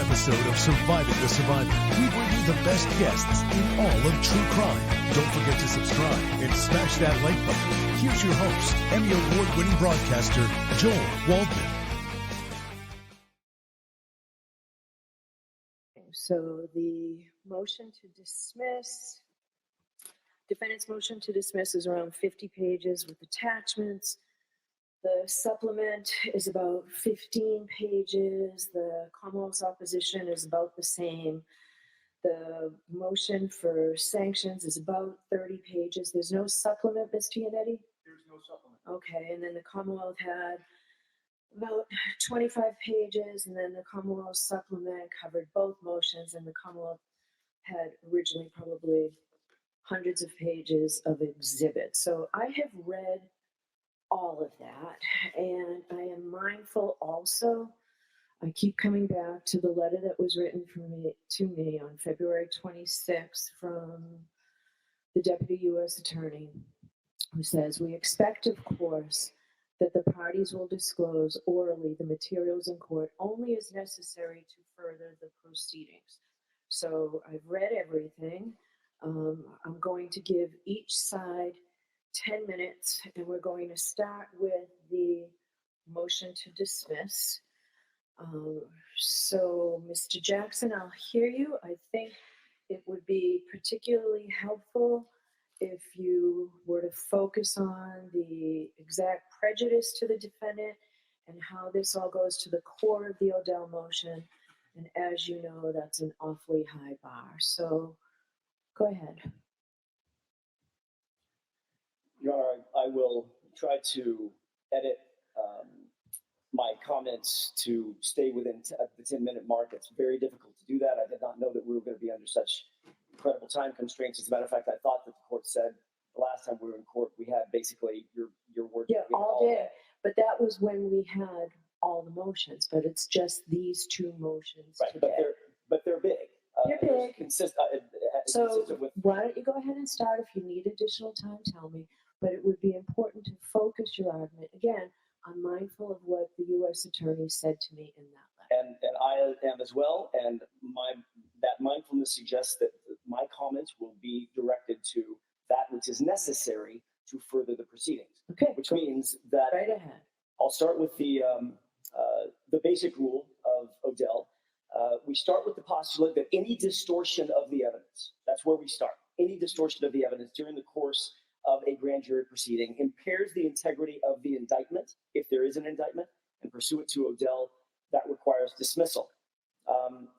episode of Surviving the Survivor. We bring you the best guests in all of true crime. Don't forget to subscribe and smash that like button. Here's your host, Emmy Award-winning broadcaster, Joel Waldman. So the motion to dismiss, defendant's motion to dismiss is around 50 pages with attachments. The supplement is about 15 pages. The Commonwealth's opposition is about the same. The motion for sanctions is about 30 pages. There's no supplement, Ms. Giannetti? There's no supplement. Okay, and then the Commonwealth had about 25 pages, and then the Commonwealth supplement covered both motions, and the Commonwealth had originally probably hundreds of pages of exhibits. So I have read all of that, and I am mindful also, I keep coming back to the letter that was written to me on February 26th from the Deputy U.S. Attorney, who says, "We expect, of course, that the parties will disclose orally the materials in court only as necessary to further the proceedings." So I've read everything. I'm going to give each side 10 minutes, and we're going to start with the motion to dismiss. So, Mr. Jackson, I'll hear you. I think it would be particularly helpful if you were to focus on the exact prejudice to the defendant and how this all goes to the core of the Odell motion. And as you know, that's an awfully high bar. So go ahead. Your Honor, I will try to edit my comments to stay within the 10-minute mark. It's very difficult to do that. I did not know that we were going to be under such incredible time constraints. As a matter of fact, I thought that the court said the last time we were in court, we had basically your word. Yeah, all day. But that was when we had all the motions, but it's just these two motions right, today. but they're big. They're big. Consistent with. Why don't you go ahead and start? If you need additional time, tell me. But it would be important to focus your argument. Again, I'm mindful of what the U.S. Attorney said to me in that letter. And I am as well. And that mindfulness suggests that my comments will be directed to that which is necessary to further the proceedings. Okay. Which means that right ahead. I'll start with the basic rule of Odell. We start with the postulate that any distortion of the evidence, that's where we start. Any distortion of the evidence during the course of a grand jury proceeding impairs the integrity of the indictment, if there is an indictment, and pursuant to Odell, that requires dismissal.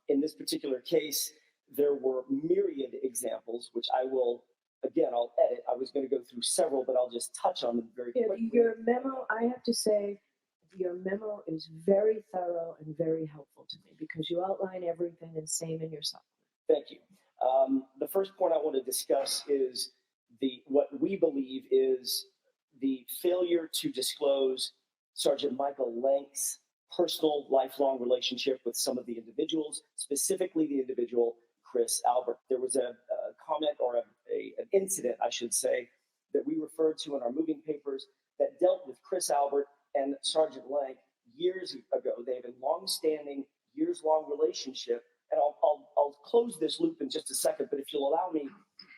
In this particular case, there were myriad examples, which I'll edit. I was going to go through several, but I'll just touch on them very quickly. Your memo, I have to say, your memo is very thorough and very helpful to me because you outline everything and same in your supplement. Thank you. The first point I want to discuss is what we believe is the failure to disclose Sergeant Michael Lank's personal lifelong relationship with some of the individuals, specifically the individual Chris Albert. There was a comment or an incident, I should say, that we referred to in our moving papers that dealt with Chris Albert and Sergeant Lank years ago. They have a long-standing, years-long relationship, and I'll close this loop in just a second, but if you'll allow me,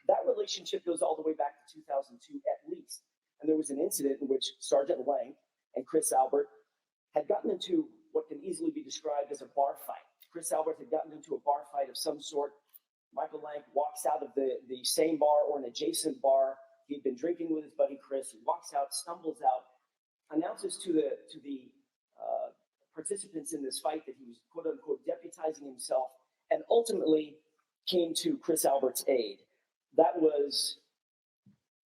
that relationship goes all the way back to 2002 at least. And there was an incident in which Sergeant Lank and Chris Albert had gotten into what can easily be described as a bar fight. Chris Albert had gotten into a bar fight of some sort. Michael Lank walks out of the same bar or an adjacent bar. He'd been drinking with his buddy Chris. He walks out, stumbles out, announces to the participants in this fight that he was quote unquote deputizing himself, and ultimately came to Chris Albert's aid. That was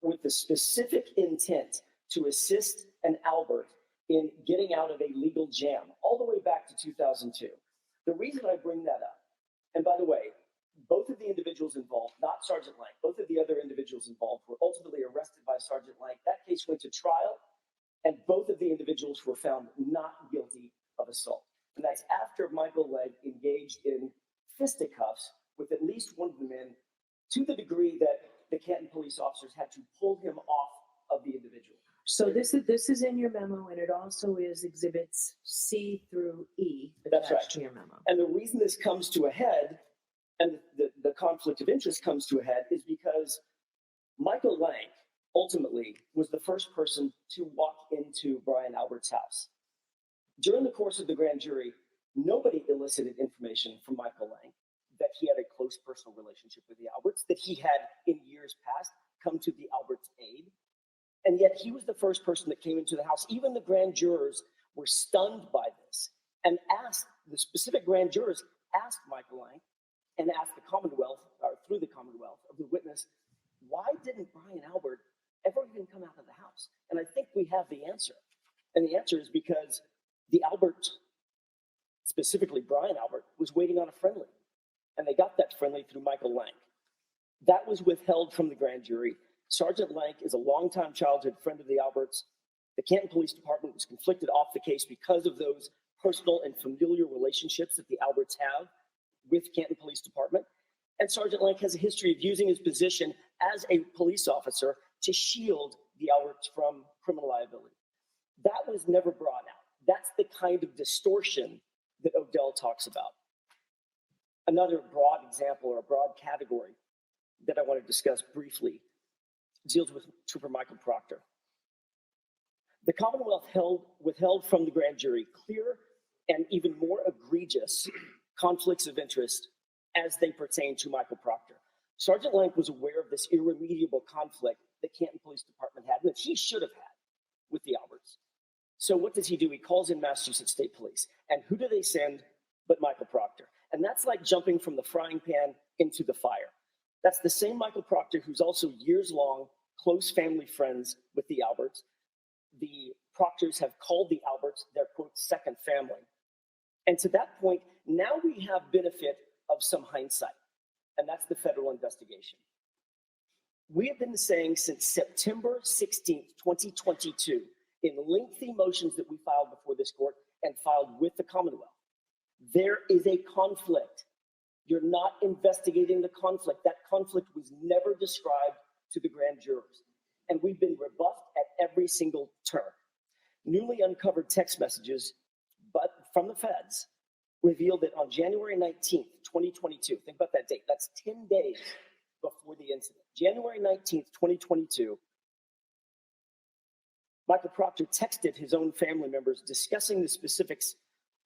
with the specific intent to assist an Albert in getting out of a legal jam all the way back to 2002. The reason I bring that up, and by the way, both of the individuals involved, not Sergeant Lank, both of the other individuals involved were ultimately arrested by Sergeant Lank. That case went to trial, and both of the individuals were found not guilty of assault. And that's after Michael Lank engaged in fisticuffs with at least one of the men, to the degree that the Canton police officers had to pull him off of the individual. So this is in your memo, and it also is exhibits C through E That's attached right. to your memo. And the reason this comes to a head and the conflict of interest comes to a head is because Michael Lang ultimately was the first person to walk into Brian Albert's house. During the course of the grand jury, nobody elicited information from Michael Lang that he had a close personal relationship with the Alberts, that he had in years past come to the Alberts' aid. And yet he was the first person that came into the house. Even the grand jurors were stunned by this and asked, the specific grand jurors asked Michael Lang and asked the Commonwealth, or through the Commonwealth of the witness, why didn't Brian Albert ever even come out of the house? And I think we have the answer. And the answer is because the Albert, specifically Brian Albert, was waiting on a friendly. And they got that friendly through Michael Lang. That was withheld from the grand jury. Sergeant Lank is a longtime childhood friend of the Alberts. The Canton Police Department was conflicted off the case because of those personal and familiar relationships that the Alberts have with Canton Police Department. And Sergeant Lank has a history of using his position as a police officer to shield the Alberts from criminal liability. That was never brought out. That's the kind of distortion that Odell talks about. Another broad example or a broad category that I want to discuss briefly deals with Trooper Michael Proctor. The Commonwealth withheld from the grand jury clear and even more egregious conflicts of interest as they pertain to Michael Proctor. Sergeant Lank was aware of this irremediable conflict that Canton Police Department had and that he should have had with the Alberts. So what does he do? He calls in Massachusetts State Police. And who do they send but Michael Proctor? And that's like jumping from the frying pan into the fire. That's the same Michael Proctor who's also years-long close family friends with the Alberts. The Proctors have called the Alberts their, quote, second family. And to that point, now we have benefit of some hindsight, and that's the federal investigation. We have been saying since September 16th, 2022, in lengthy motions that we filed before this court and filed with the Commonwealth, there is a conflict. You're not investigating the conflict. That conflict was never described to the grand jurors. And we've been rebuffed at every single turn. Newly uncovered text messages, but from the feds, revealed that on January 19th, 2022, think about that date, that's 10 days before the incident. January 19th, 2022, Michael Proctor texted his own family members discussing the specifics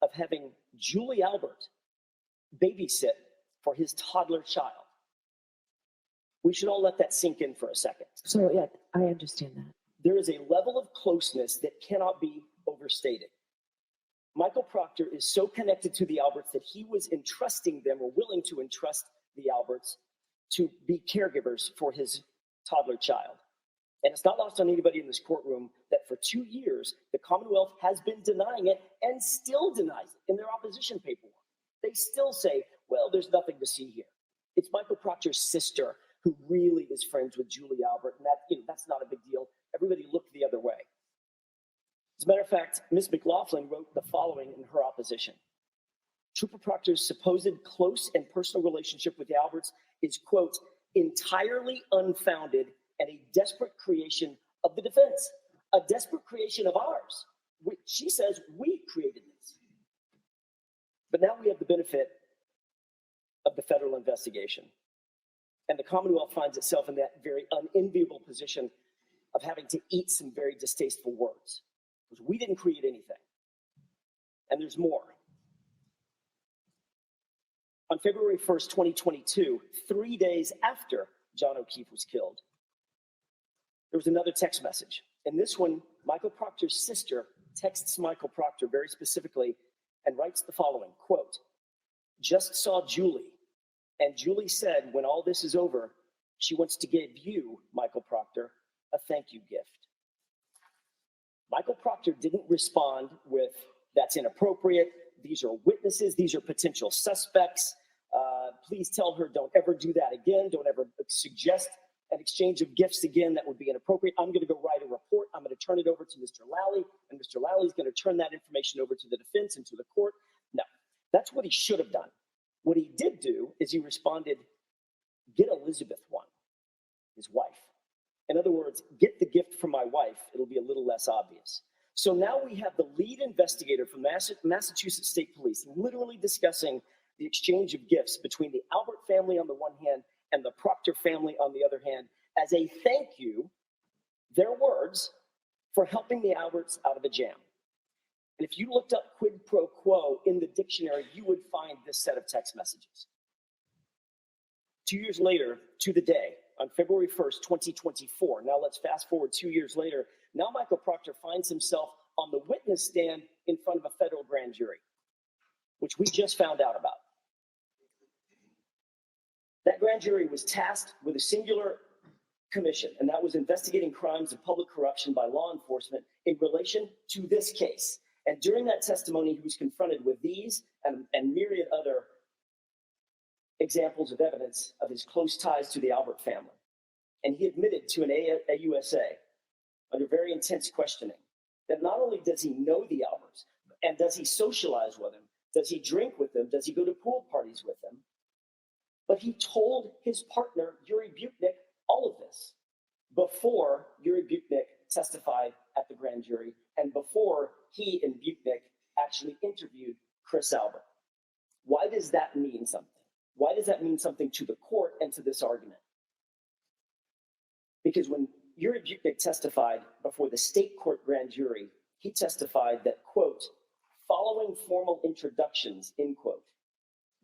of having Julie Albert babysit for his toddler child. We should all let that sink in for a second. So yeah, I understand that. There is a level of closeness that cannot be overstated. Michael Proctor is so connected to the Alberts that he was entrusting them, or willing to entrust the Alberts, to be caregivers for his toddler child. And it's not lost on anybody in this courtroom that for 2 years, the Commonwealth has been denying it and still denies it in their opposition paperwork. They still say, well, there's nothing to see here. It's Michael Proctor's sister who really is friends with Julie Albert, and that's not a big deal. Everybody looked the other way. As a matter of fact, Ms. McLaughlin wrote the following in her opposition. Trooper Proctor's supposed close and personal relationship with the Alberts is, quote, entirely unfounded and a desperate creation of the defense, a desperate creation of ours. She says we created this. But now we have the benefit of the federal investigation. And the Commonwealth finds itself in that very unenviable position of having to eat some very distasteful words. Because we didn't create anything. And there's more. On February 1st, 2022, 3 days after John O'Keefe was killed, there was another text message. And this one, Michael Proctor's sister texts Michael Proctor very specifically and writes the following, quote, just saw Julie. And Julie said, when all this is over, she wants to give you, Michael Proctor, a thank you gift. Michael Proctor didn't respond with, that's inappropriate. These are witnesses. These are potential suspects. Please tell her, don't ever do that again. Don't ever suggest an exchange of gifts again. That would be inappropriate. I'm going to go write a report. I'm going to turn it over to Mr. Lally, and Mr. Lally's going to turn that information over to the defense and to the court. No, that's what he should have done. What he did do is he responded, get Elizabeth one, his wife, In other words, get the gift from my wife, it'll be a little less obvious. So now we have the lead investigator from Massachusetts State Police literally discussing the exchange of gifts between the Albert family on the one hand and the Proctor family on the other hand as a thank you, their words, for helping the Alberts out of a jam. And if you looked up quid pro quo in the dictionary, you would find this set of text messages. 2 years later, to the day, on February 1st, 2024, now let's fast forward 2 years later, now Michael Proctor finds himself on the witness stand in front of a federal grand jury, which we just found out about. That grand jury was tasked with a singular commission, and that was investigating crimes of public corruption by law enforcement in relation to this case. And during that testimony, he was confronted with these and myriad other examples of evidence of his close ties to the Albert family. And he admitted to an AUSA under very intense questioning that not only does he know the Alberts, and does he socialize with them, does he drink with them, does he go to pool parties with them, but he told his partner, Yuri Butnik, all of this before Yuri Butnik testified at the grand jury and before he and Butnik actually interviewed Chris Albert. Why does that mean something? Why does that mean something to the court and to this argument? Because when Yuri Butnik testified before the state court grand jury, he testified that, quote, following formal introductions, end quote,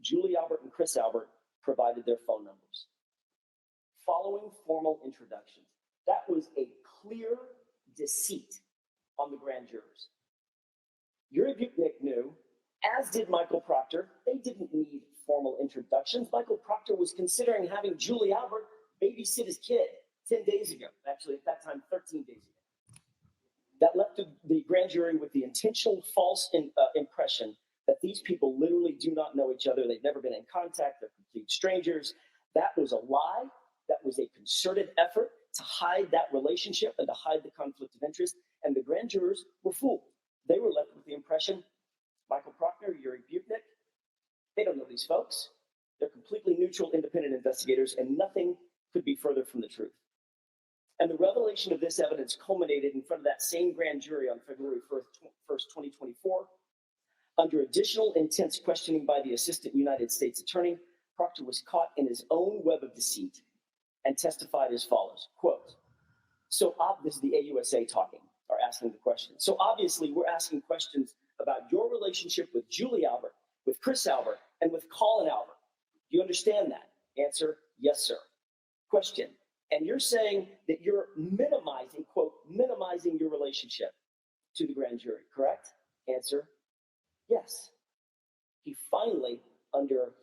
Julie Albert and Chris Albert provided their phone numbers. Following formal introductions. That was a clear deceit on the grand jurors. Yuri Butnik knew, as did Michael Proctor, they didn't need formal introductions. Michael Proctor was considering having Julie Albert babysit his kid 10 days ago. Actually, at that time, 13 days ago. That left the grand jury with the intentional false impression that these people literally do not know each other. They've never been in contact. They're complete strangers. That was a lie. That was a concerted effort to hide that relationship and to hide the conflict of interest. And the grand jurors were fooled. They were left with the impression, Michael Proctor, Yuri Butnik, they don't know these folks. They're completely neutral, independent investigators, and nothing could be further from the truth. And the revelation of this evidence culminated in front of that same grand jury on February 1st, 2024. Under additional intense questioning by the Assistant United States Attorney, Proctor was caught in his own web of deceit and testified as follows, quote, this is the AUSA talking, or asking the question. So obviously we're asking questions about your relationship with Julie Albert, with Chris Albert, and with Colin Albert. Do you understand that? Answer, yes, sir. Question, and you're saying that you're minimizing, quote, minimizing your relationship to the grand jury, correct? Answer, yes. He finally, under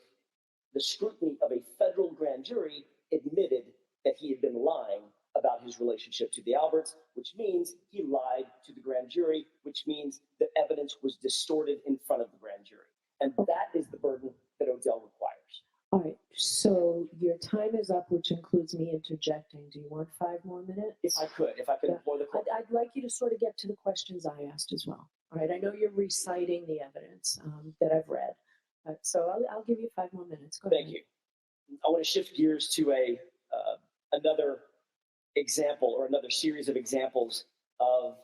the scrutiny of a federal grand jury, admitted that he had been lying about his relationship to the Alberts, which means he lied to the grand jury, which means the evidence was distorted in front of the grand jury. And that is the burden that Odell requires. All right, so your time is up, which includes me interjecting. Do you want 5 more minutes? If I could implore the court. I'd like you to sort of get to the questions I asked as well. All right, I know you're reciting the evidence that I've read, so I'll give you 5 more minutes. Go ahead. Thank you. I want to shift gears to another example or another series of examples of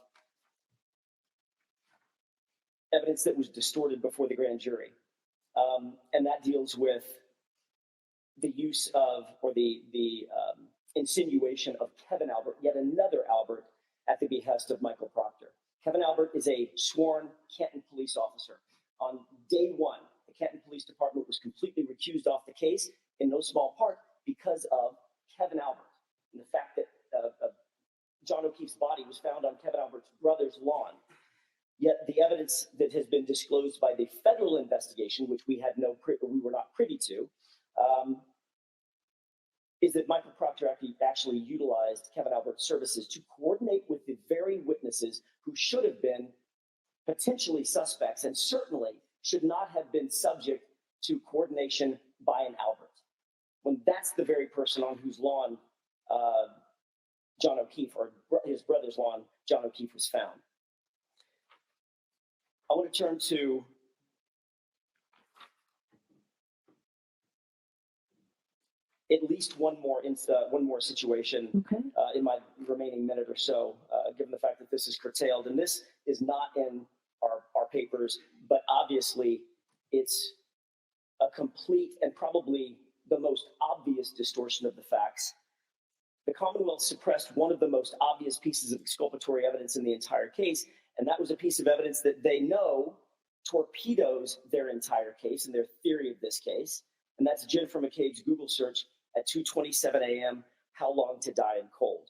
evidence that was distorted before the grand jury. And that deals with the use of, or the insinuation of Kevin Albert, yet another Albert, at the behest of Michael Proctor. Kevin Albert is a sworn Canton police officer. On day one, the Canton Police Department was completely recused off the case, in no small part because of Kevin Albert and the fact that John O'Keefe's body was found on Kevin Albert's brother's lawn. Yet the evidence that has been disclosed by the federal investigation, which we were not privy to, is that Michael Proctor actually utilized Kevin Albert's services to coordinate with the very witnesses who should have been potentially suspects and certainly should not have been subject to coordination by an Albert, when that's the very person on whose lawn John O'Keefe, or his brother's lawn, John O'Keefe was found. I want to turn to at least one more situation Okay. in my remaining minute or so, given the fact that this is curtailed. And this is not in our papers, but obviously it's a complete and probably the most obvious distortion of the facts. The Commonwealth suppressed one of the most obvious pieces of exculpatory evidence in the entire case, and that was a piece of evidence that they know torpedoes their entire case and their theory of this case, and that's Jennifer McCabe's Google search at 2:27 a.m., how long to die in cold.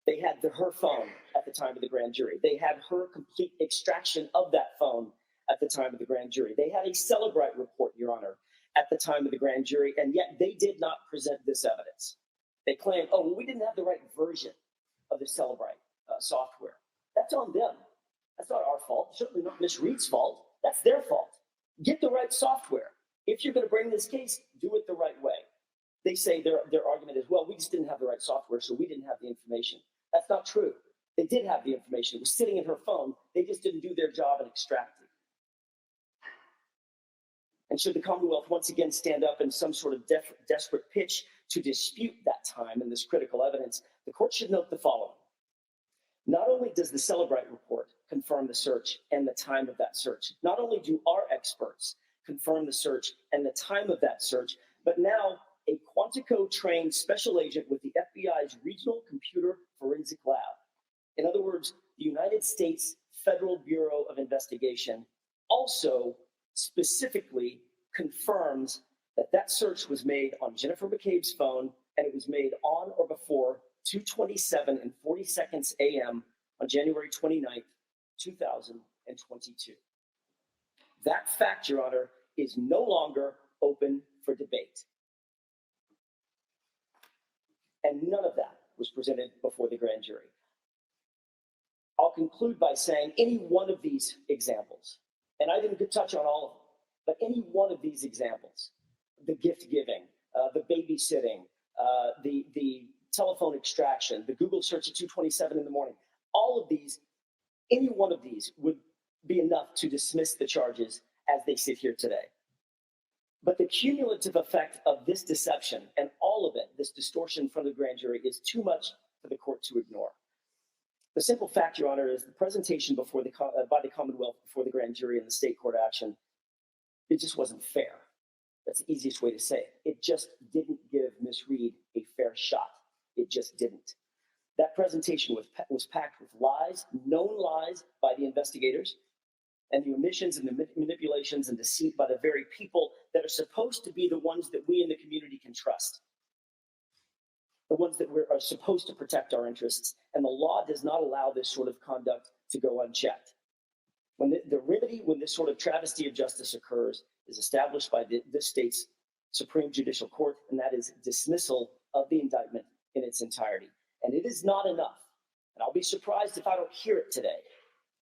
They had her phone at the time of the grand jury. They had her complete extraction of that phone at the time of the grand jury. They had a Celebrite report, Your Honor, at the time of the grand jury, and yet they did not present this evidence. They claimed, oh, well, we didn't have the right version of the Celebrite software. That's on them. That's not our fault. Certainly not Ms. Reed's fault. That's their fault. Get the right software. If you're going to bring this case, do it the right way. They say their argument is, well, we just didn't have the right software, so we didn't have the information. That's not true. They did have the information. It was sitting in her phone. They just didn't do their job and extract it. And should the Commonwealth once again stand up in some sort of desperate pitch to dispute that time and this critical evidence, the court should note the following. Not only does the Celebrite report confirm the search and the time of that search, not only do our experts confirm the search and the time of that search, but now a Quantico-trained special agent with the FBI's Regional Computer Forensic Lab. In other words, the United States Federal Bureau of Investigation also specifically confirms that that search was made on Jennifer McCabe's phone, and it was made on or before 2:27 and 40 seconds a.m. on January 29th, 2022. That fact, Your Honor, is no longer open for debate. And none of that was presented before the grand jury. I'll conclude by saying any one of these examples, and I didn't touch on all of them, but any one of these examples, the gift giving, the babysitting, the telephone extraction, the Google search at 2:27 in the morning, all of these, any one of these would be enough to dismiss the charges as they sit here today. But the cumulative effect of this deception and all of it, this distortion from the grand jury, is too much for the court to ignore. The simple fact, Your Honor, is the presentation before by the Commonwealth before the grand jury in the state court action, it just wasn't fair. That's the easiest way to say it. It just didn't give Ms. Reed a fair shot. It just didn't. That presentation was packed with lies, known lies by the investigators, and the omissions and the manipulations and deceit by the very people that are supposed to be the ones that we in the community can trust, the ones that are supposed to protect our interests. And the law does not allow this sort of conduct to go unchecked. When the remedy, when this sort of travesty of justice occurs, is established by this state's Supreme Judicial Court, and that is dismissal of the indictment in its entirety. And it is not enough. And I'll be surprised if I don't hear it today.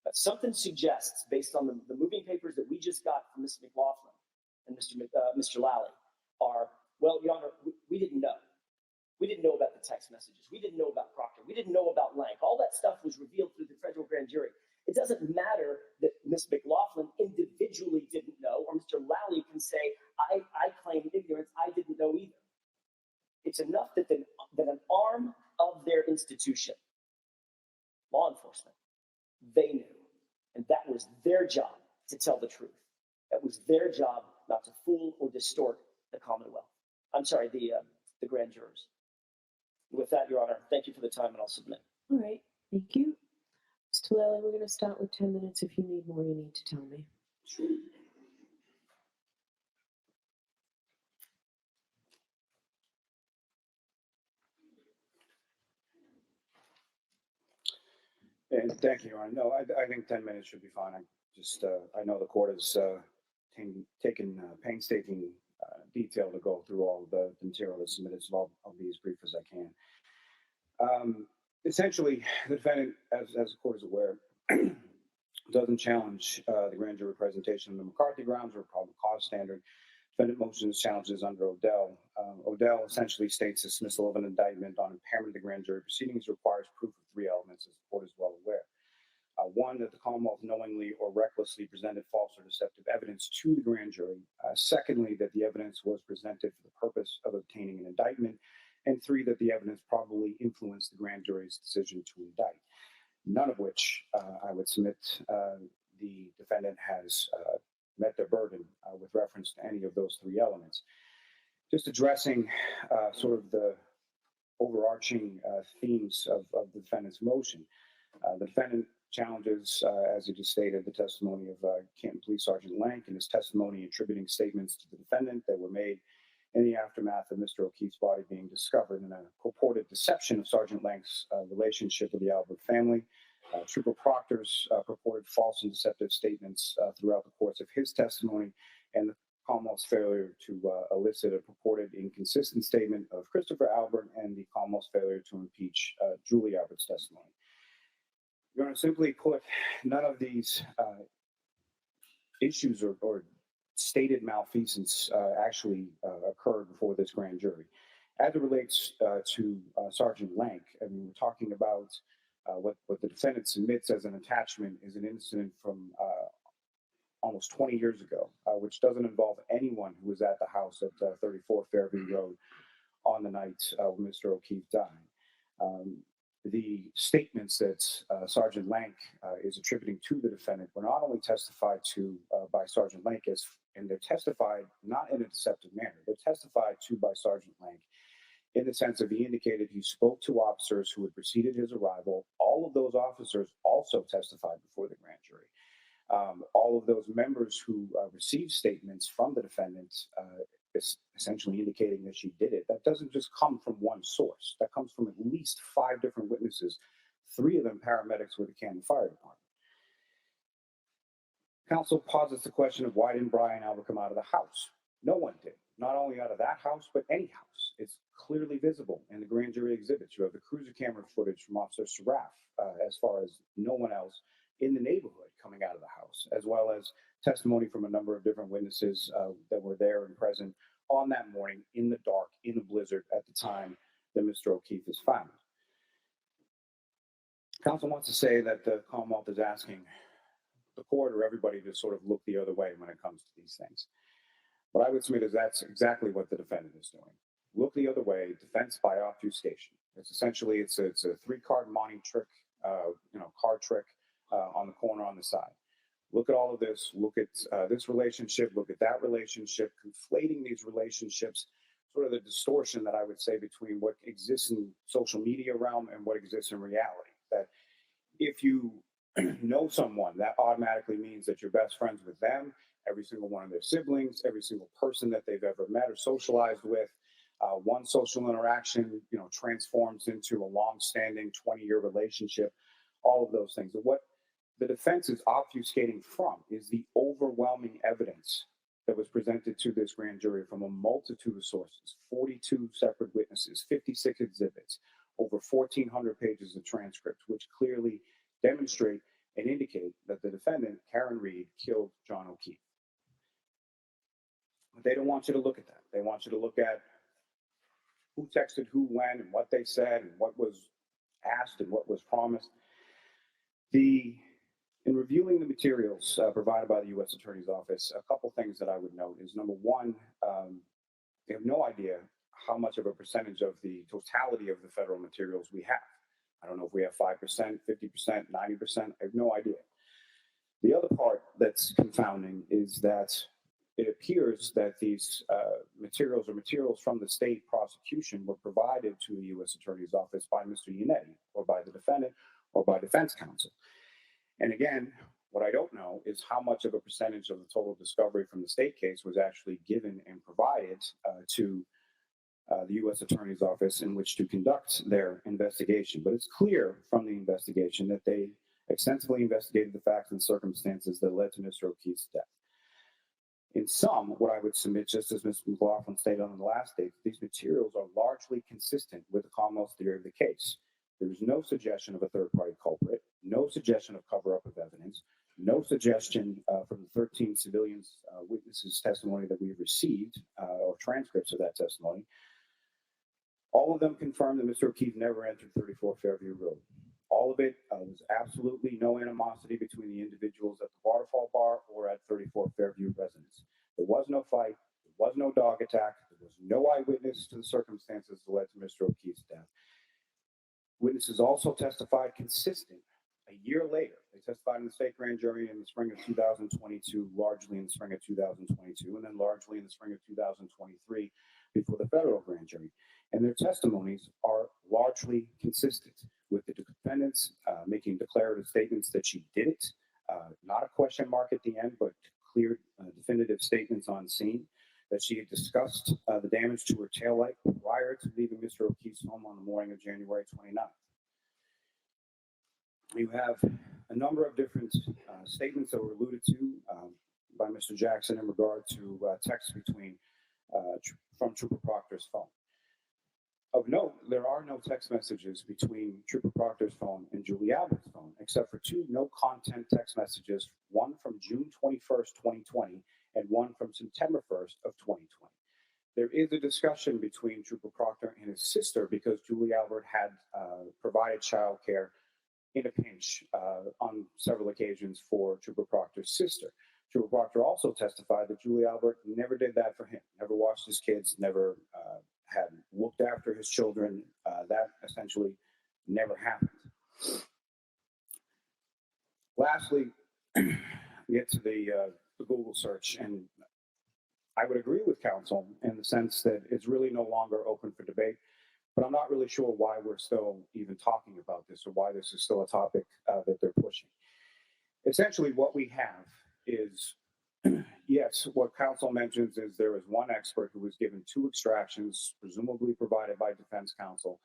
But something suggests, based on the moving papers that we just got from Mr. McLaughlin and Mr. Lally, are, well, Your Honor, we didn't know. We didn't know about the text messages. We didn't know about Proctor. We didn't know about Lank. All that stuff was revealed through the federal grand jury. It doesn't matter that Ms. McLaughlin individually didn't know, or Mr. Lally can say, I claim ignorance, I didn't know either. It's enough that an arm of their institution, law enforcement, they knew. And that was their job to tell the truth. That was their job not to fool or distort the Commonwealth. I'm sorry, the grand jurors. With that, Your Honor, thank you for the time, and I'll submit. All right. Thank you. Mr. Lally, we're going to start with 10 minutes. If you need more, you need to tell me. Sure. And thank you, Your Honor. No, I think 10 minutes should be fine. I know the court has taken painstaking detail to go through all the material that's submitted, so I'll be as brief as I can. Essentially, the defendant, as the court is aware, doesn't challenge the grand jury presentation on the McCarthy grounds or probable cause standard. Defendant motions challenges under Odell. Odell essentially states dismissal of an indictment on impairment of the grand jury proceedings requires proof of three elements, as the court is well aware. One, that the Commonwealth knowingly or recklessly presented false or deceptive evidence to the grand jury. Secondly, that the evidence was presented for the purpose of obtaining an indictment. And three, that the evidence probably influenced the grand jury's decision to indict. None of which I would submit the defendant has met their burden with reference to any of those three elements. Just addressing sort of the overarching themes of the defendant's motion. The defendant challenges, as he just stated, the testimony of Canton Police Sergeant Lank and his testimony attributing statements to the defendant that were made in the aftermath of Mr. O'Keefe's body being discovered in a purported deception of Sergeant Lank's relationship with the Albert family. Trooper Proctor's purported false and deceptive statements throughout the course of his testimony, and the Commonwealth's failure to elicit a purported inconsistent statement of Christopher Albert, and the Commonwealth's failure to impeach Julie Albert's testimony. Your Honor, simply put, none of these issues or stated malfeasance actually occurred before this grand jury. As it relates to Sergeant Lank, I mean, we're talking about what the defendant submits as an attachment is an incident from almost 20 years ago, which doesn't involve anyone who was at the house at 34 Fairview Road on the night when Mr. O'Keefe died. The statements that Sergeant Lank is attributing to the defendant were not only testified to by Sergeant Lank, and they're testified not in a deceptive manner. They're testified to by Sergeant Lank in the sense of he indicated he spoke to officers who had preceded his arrival. All of those officers also testified before the grand jury. All of those members who received statements from the defendant essentially indicating that she did it, that doesn't just come from one source. That comes from at least 5 different witnesses, 3 of them paramedics with the Canton Fire Department. Counsel posits the question of why didn't Brian Albert come out of the house? No one did. Not only out of that house, but any house. It's clearly visible in the grand jury exhibits. You have the cruiser camera footage from Officer Saraf, as far as no one else in the neighborhood coming out of the house, as well as testimony from a number of different witnesses that were there and present on that morning in the dark, in a blizzard at the time that Mr. O'Keefe is found. Counsel wants to say that the Commonwealth is asking the court or everybody to sort of look the other way when it comes to these things. What I would submit is that's exactly what the defendant is doing. Look the other way, defense by obfuscation. It's essentially, it's a 3-card monte trick, card trick on the corner on the side. Look at all of this, look at this relationship, look at that relationship, conflating these relationships, sort of the distortion that I would say between what exists in social media realm and what exists in reality. That if you know someone, that automatically means that you're best friends with them, every single one of their siblings, every single person that they've ever met or socialized with. One social interaction, transforms into a long-standing 20-year relationship, all of those things. And what the defense is obfuscating from is the overwhelming evidence that was presented to this grand jury from a multitude of sources, 42 separate witnesses, 56 exhibits, over 1,400 pages of transcripts, which clearly demonstrate and indicate that the defendant, Karen Reed, killed John O'Keefe. But they don't want you to look at that. They want you to look at who texted who when and what they said and what was asked and what was promised. In reviewing the materials provided by the U.S. Attorney's Office, a couple things that I would note is, number one, they have no idea how much of a percentage of the totality of the federal materials we have. I don't know if we have 5%, 50%, 90%. I have no idea. The other part that's confounding is that it appears that these materials or materials from the state prosecution were provided to the U.S. Attorney's Office by Mr. Yannetti or by the defendant or by defense counsel. And again, what I don't know is how much of a percentage of the total discovery from the state case was actually given and provided to the U.S. Attorney's Office in which to conduct their investigation. But it's clear from the investigation that they extensively investigated the facts and circumstances that led to Mr. O'Keefe's death. In sum, what I would submit, just as Ms. McLaughlin stated on the last day, these materials are largely consistent with the Commonwealth's theory of the case. There is no suggestion of a third-party culprit, no suggestion of cover-up of evidence, no suggestion from the 13 civilians' witnesses' testimony that we've received, or transcripts of that testimony. All of them confirm that Mr. O'Keefe never entered 34 Fairview Road. All of it was absolutely no animosity between the individuals at the Waterfall Bar or at 34 Fairview residence. There was no fight. There was no dog attack. There was no eyewitness to the circumstances that led to Mr. O'Keefe's death. Witnesses also testified consistent a year later. They testified in the state grand jury in the spring of 2022, largely in the spring of 2022, and then largely in the spring of 2023 before the federal grand jury. And their testimonies are largely consistent with the defendants making declarative statements that she did it, not a question mark at the end, but clear definitive statements on scene, that she had discussed the damage to her taillight prior to leaving Mr. O'Keefe's home on the morning of January 29th. You have a number of different statements that were alluded to by Mr. Jackson in regard to texts between from Trooper Proctor's phone. Of note, there are no text messages between Trooper Proctor's phone and Julie Albert's phone, except for two no-content text messages, one from June 21st, 2020, and one from September 1st of 2020. There is a discussion between Trooper Proctor and his sister because Julie Albert had provided childcare in a pinch on several occasions for Trooper Proctor's sister. Trooper Proctor also testified that Julie Albert never did that for him, never watched his kids, never had looked after his children. That essentially never happened. Lastly, get to the Google search, and I would agree with counsel in the sense that it's really no longer open for debate, but I'm not really sure why we're still even talking about this or why this is still a topic that they're pushing. Essentially, what we have is, yes, what counsel mentions is there is one expert who was given two extractions, presumably provided by defense counsel,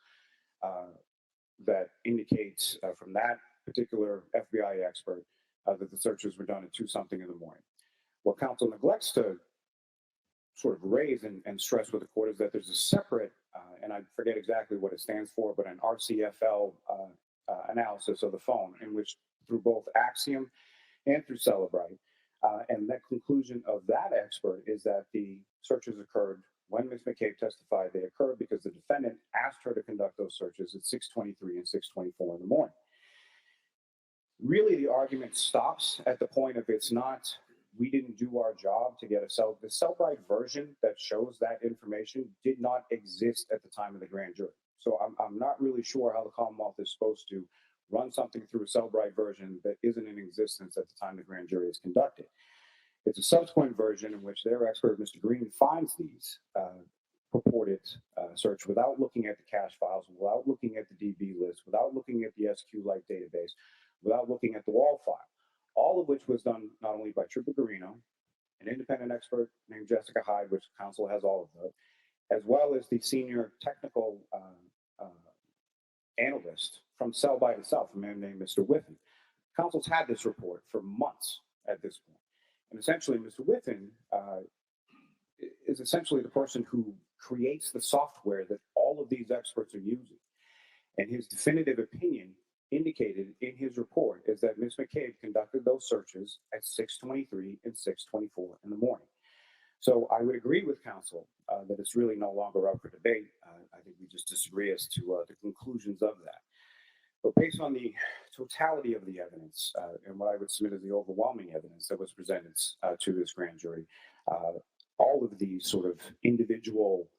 that indicates from that particular FBI expert that the searches were done at 2-something in the morning. What counsel neglects to sort of raise and stress with the court is that there's a separate, and I forget exactly what it stands for, but an RCFL analysis of the phone in which through both Axiom and through Celebrite, and the conclusion of that expert is that the searches occurred when Ms. McCabe testified they occurred because the defendant asked her to conduct those searches at 6:23 and 6:24 in the morning. Really, the argument stops at the point of it's not, we didn't do our job to get the Cellbrite version that shows that information did not exist at the time of the grand jury. So I'm not really sure how the Commonwealth is supposed to run something through a Cellbrite version that isn't in existence at the time the grand jury is conducted. It's a subsequent version in which their expert, Mr. Green, finds these purported search without looking at the cache files, without looking at the DB list, without looking at the SQLite database, without looking at the wall file, all of which was done not only by Trooper Garino, an independent expert named Jessica Hyde, which counsel has all of them, as well as the senior technical analyst from Cellbite itself, a man named Mr. Whiffen. Counsel's had this report for months at this point. And essentially, Mr. Whiffen is essentially the person who creates the software that all of these experts are using. And his definitive opinion indicated in his report is that Ms. McCabe conducted those searches at 6:23 and 6:24 in the morning. So I would agree with counsel that it's really no longer up for debate. I think we just disagree as to the conclusions of that. But based on the totality of the evidence and what I would submit as the overwhelming evidence that was presented to this grand jury, all of the sort of individual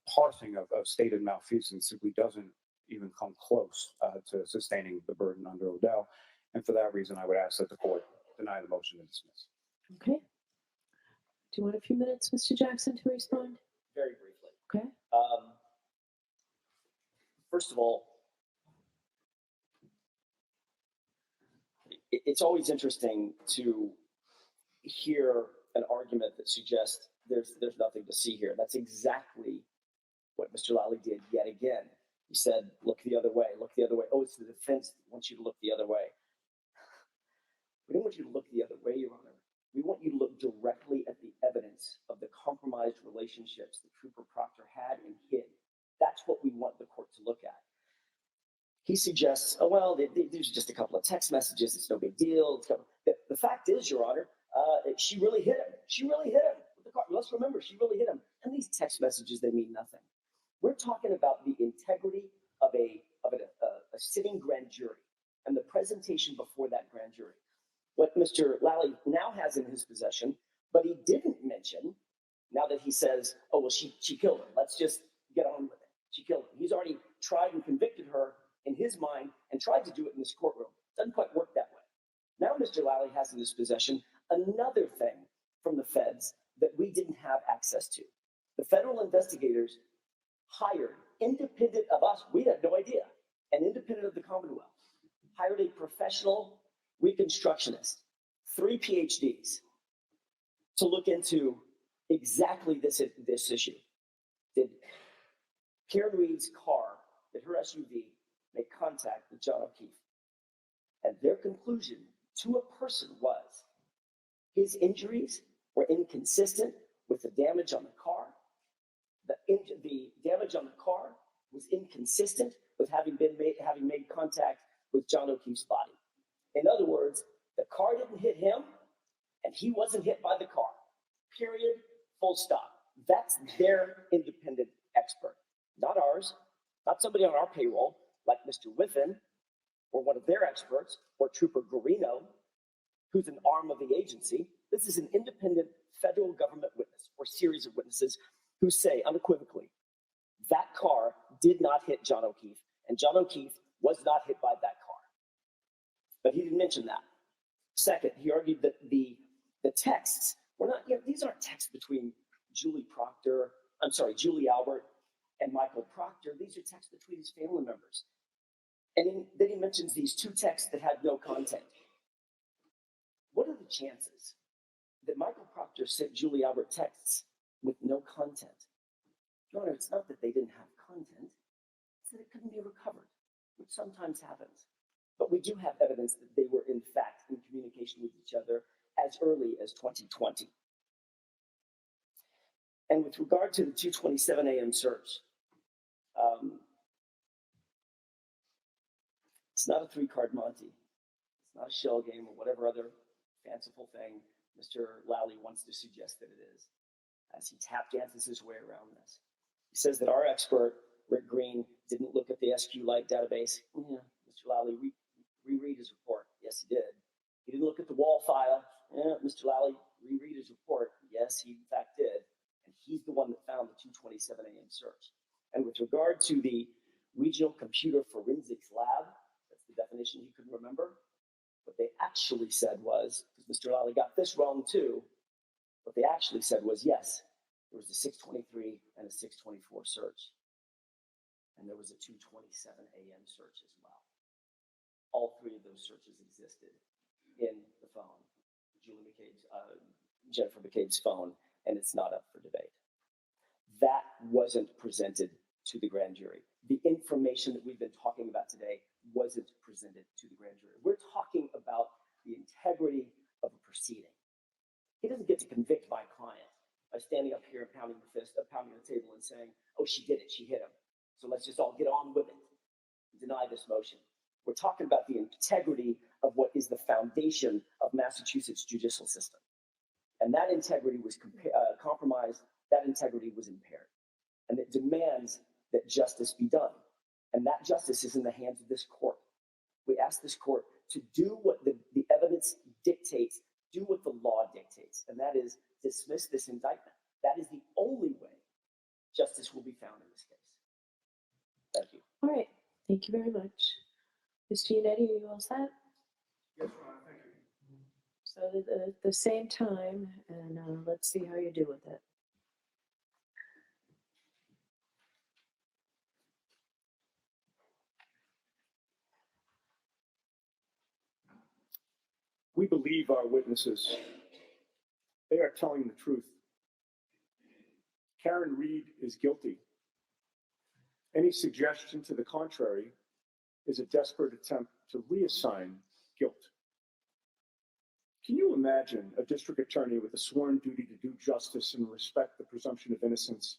parsing of stated malfeasance simply doesn't even come close to sustaining the burden under Odell. And for that reason, I would ask that the court deny the motion to dismiss. Okay. Do you want a few minutes, Mr. Jackson, to respond? Very briefly. Okay. First of all, it's always interesting to hear an argument that suggests there's nothing to see here. That's exactly what Mr. Lally did yet again. He said, look the other way, look the other way. Oh, it's the defense that wants you to look the other way. We don't want you to look the other way, Your Honor. We want you to look directly at the evidence of the compromised relationships that Trooper Proctor had and hid. That's what we want the court to look at. He suggests, oh, well, there's just a couple of text messages. It's no big deal. The fact is, Your Honor, she really hit him. She really hit him with the car. Let's remember, she really hit him. And these text messages, they mean nothing. We're talking about the integrity of a sitting grand jury presentation before that grand jury. What Mr. Lally now has in his possession, but he didn't mention, now that he says, oh, well, she killed her. Let's just get on with it. She killed him. He's already tried and convicted her in his mind and tried to do it in this courtroom. Doesn't quite work that way. Now Mr. Lally has in his possession another thing from the feds that we didn't have access to. The federal investigators hired, independent of us, we had no idea, and independent of the Commonwealth, hired a professional reconstructionist, 3 PhDs, to look into exactly this issue. Did Karen Reed's car, did her SUV make contact with John O'Keefe? And their conclusion to a person was his injuries were inconsistent with the damage on the car. The damage on the car was inconsistent with having made contact with John O'Keefe's body. In other words, the car didn't hit him, and he wasn't hit by the car. Period. Full stop. That's their independent expert, not ours, not somebody on our payroll like Mr. Whiffen or one of their experts or Trooper Guarino, who's an arm of the agency. This is an independent federal government witness or series of witnesses who say unequivocally that car did not hit John O'Keefe, and John O'Keefe was not hit by that car. But he didn't mention that. Second, he argued that the texts were not, these aren't texts between Julie Albert and Michael Proctor. These are texts between his family members. And then he mentions these 2 texts that had no content. What are the chances that Michael Proctor sent Julie Albert texts with no content? Your Honor, it's not that they didn't have content, it's that it couldn't be recovered, which sometimes happens. But we do have evidence that they were in fact in communication with each other as early as 2020. And with regard to the 2:27 a.m. search, it's not a 3-card Monty. It's not a shell game or whatever other fanciful thing Mr. Lally wants to suggest that it is, as he tap dances his way around this. He says that our expert, Rick Green, didn't look at the SQLite database. Yeah, Mr. Lally, reread his report. Yes, he did. He didn't look at the wall file. Yeah, Mr. Lally, reread his report. Yes, he in fact did. And he's the one that found the 2:27 a.m. search. And with regard to the Regional Computer Forensics Lab, that's the definition he couldn't remember. What they actually said was, because Mr. Lally got this wrong too, what they actually said was, yes, there was a 6:23 and a 6:24 search. And there was a 2:27 a.m. search as well. All 3 of those searches existed in the phone, Jennifer McCabe's phone, and it's not up for debate. That wasn't presented to the grand jury. The information that we've been talking about today wasn't presented to the grand jury. We're talking about the integrity of a proceeding. He doesn't get to convict my client by standing up here and pounding the table and saying, oh, she did it, she hit him. So let's just all get on with it and deny this motion. We're talking about the integrity of what is the foundation of Massachusetts' judicial system. And that integrity was compromised, that integrity was impaired. And it demands that justice be done. And that justice is in the hands of this court. We ask this court to do what the evidence dictates, do what the law dictates, and that is dismiss this indictment. That is the only way justice will be found in this case. Thank you. All right. Thank you very much. Ms. Giannetti, are you all set? Yes, Your Honor, thank you. So at the same time, and let's see how you do with it. We believe our witnesses. They are telling the truth. Karen Reed is guilty. Any suggestion to the contrary is a desperate attempt to reassign guilt. Can you imagine a district attorney with a sworn duty to do justice and respect the presumption of innocence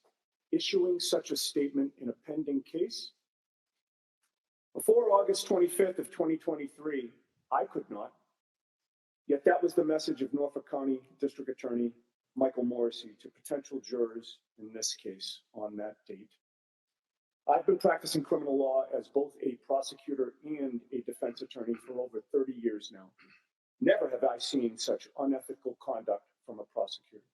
issuing such a statement in a pending case? Before August 25th of 2023, I could not. Yet that was the message of Norfolk County District Attorney Michael Morrissey to potential jurors in this case on that date. I've been practicing criminal law as both a prosecutor and a defense attorney for over 30 years now. Never have I seen such unethical conduct from a prosecutor.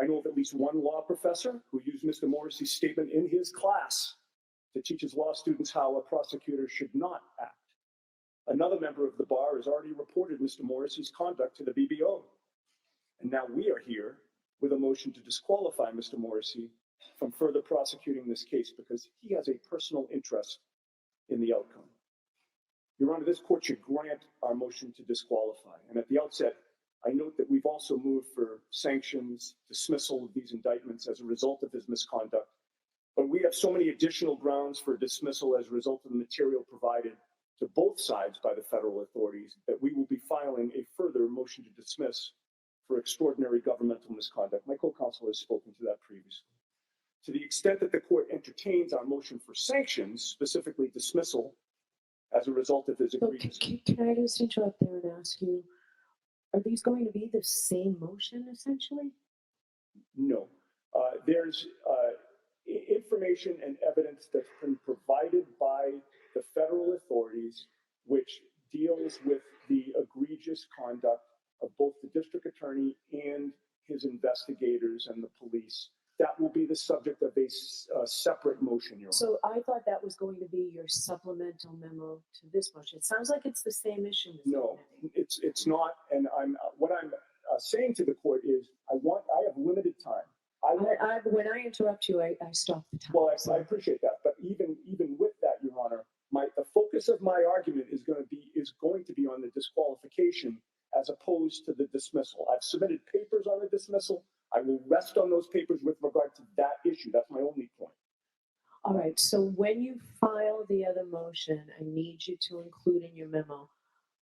I know of at least one law professor who used Mr. Morrissey's statement in his class to teach his law students how a prosecutor should not act. Another member of the bar has already reported Mr. Morrissey's conduct to the BBO. And now we are here with a motion to disqualify Mr. Morrissey from further prosecuting this case because he has a personal interest in the outcome. Your Honor, this court should grant our motion to disqualify. And at the outset, I note that we've also moved for sanctions, dismissal of these indictments as a result of his misconduct. But we have so many additional grounds for dismissal as a result of the material provided to both sides by the federal authorities that we will be filing a further motion to dismiss for extraordinary governmental misconduct. My co-counsel has spoken to that previously. To the extent that the court entertains our motion for sanctions, specifically dismissal, as a result of his So egregious... can I just interrupt there and ask you, are these going to be the same motion essentially? No. There's information and evidence that's been provided by the federal authorities which deals with the egregious conduct of both the district attorney and his investigators and the police. That will be the subject of a separate motion, Your Honor. So I thought that was going to be your supplemental memo to this motion. It sounds like it's the same issue. Mr. No, Kennedy. it's not. And what I'm saying to the court is I have limited time. When I interrupt you, I stop the time. Well, I appreciate that. But even with that, Your Honor, the focus of my argument is going to be on the disqualification as opposed to the dismissal. I've submitted papers on the dismissal. I will rest on those papers with regard to that issue. That's my only point. All right. So when you file the other motion, I need you to include in your memo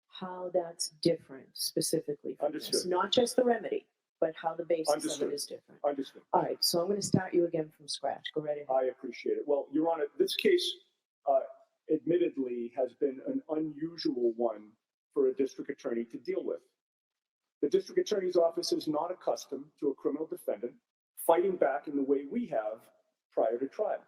how that's different specifically from this. Understood. Not just the remedy, but how the basis of Understood. it is different. Understood. All right. So I'm going to start you again from scratch. Go right ahead. I appreciate it. Well, Your Honor, this case admittedly has been an unusual one for a district attorney to deal with. The district attorney's office is not accustomed to a criminal defendant fighting back in the way we have prior to trial.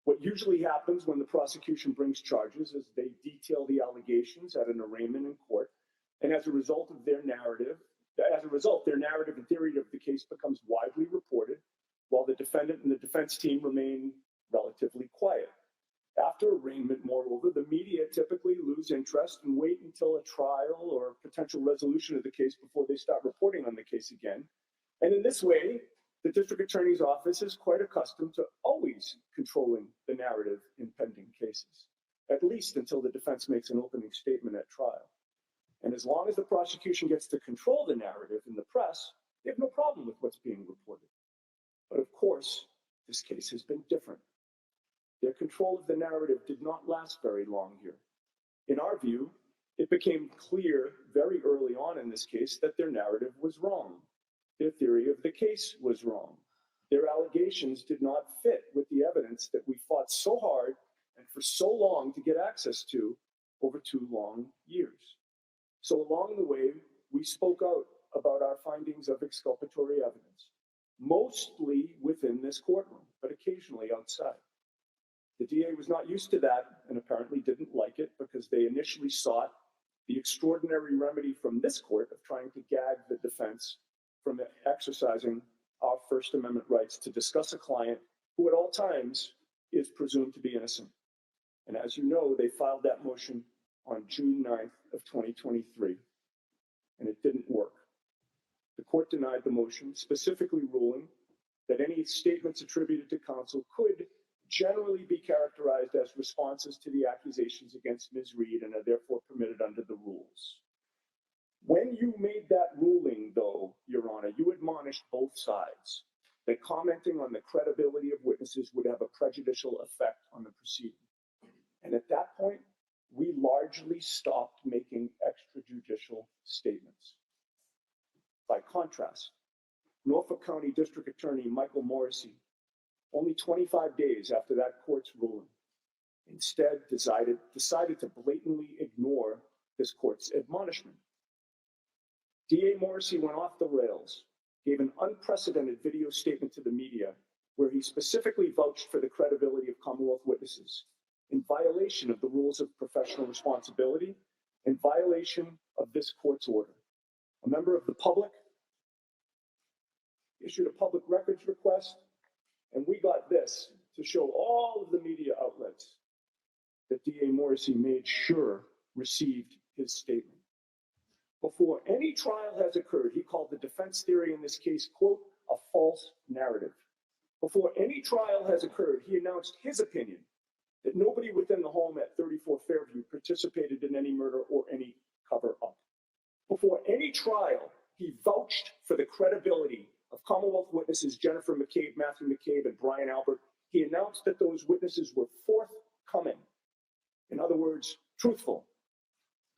What usually happens when the prosecution brings charges is they detail the allegations at an arraignment in court, and as a result, their narrative and theory of the case becomes widely reported, while the defendant and the defense team remain relatively quiet. After arraignment, moreover, the media typically lose interest and wait until a trial or potential resolution of the case before they start reporting on the case again. And in this way, the district attorney's office is quite accustomed to always controlling the narrative in pending cases, at least until the defense makes an opening statement at trial. And as long as the prosecution gets to control the narrative in the press, they have no problem with what's being reported. But of course, this case has been different. Their control of the narrative did not last very long here. In our view, it became clear very early on in this case that their narrative was wrong. Their theory of the case was wrong. Their allegations did not fit with the evidence that we fought so hard and for so long to get access to over 2 long years. So along the way, we spoke out about our findings of exculpatory evidence, mostly within this courtroom, but occasionally outside. The DA was not used to that and apparently didn't like it because they initially sought the extraordinary remedy from this court of trying to gag the defense from exercising our First Amendment rights to discuss a client who at all times is presumed to be innocent. And as you know, they filed that motion on June 9th of 2023, and it didn't work. The court denied the motion, specifically ruling that any statements attributed to counsel could generally be characterized as responses to the accusations against Ms. Reed and are therefore permitted under the rules. When you made that ruling, though, Your Honor, you admonished both sides that commenting on the credibility of witnesses would have a prejudicial effect on the proceeding. And at that point, we largely stopped making extrajudicial statements. By contrast, Norfolk County District Attorney Michael Morrissey, only 25 days after that court's ruling, instead decided to blatantly ignore this court's admonishment. DA Morrissey went off the rails, gave an unprecedented video statement to the media, where he specifically vouched for the credibility of Commonwealth witnesses in violation of the rules of professional responsibility, in violation of this court's order. A member of the public issued a public records request, and we got this to show all of the media outlets that DA Morrissey made sure received his statement. Before any trial has occurred, he called the defense theory in this case, quote, a false narrative. Before any trial has occurred, he announced his opinion that nobody within the home at 34 Fairview participated in any murder or any cover-up. Before any trial, he vouched for the credibility of Commonwealth witnesses Jennifer McCabe, Matthew McCabe, and Brian Albert. He announced that those witnesses were forthcoming. In other words, truthful.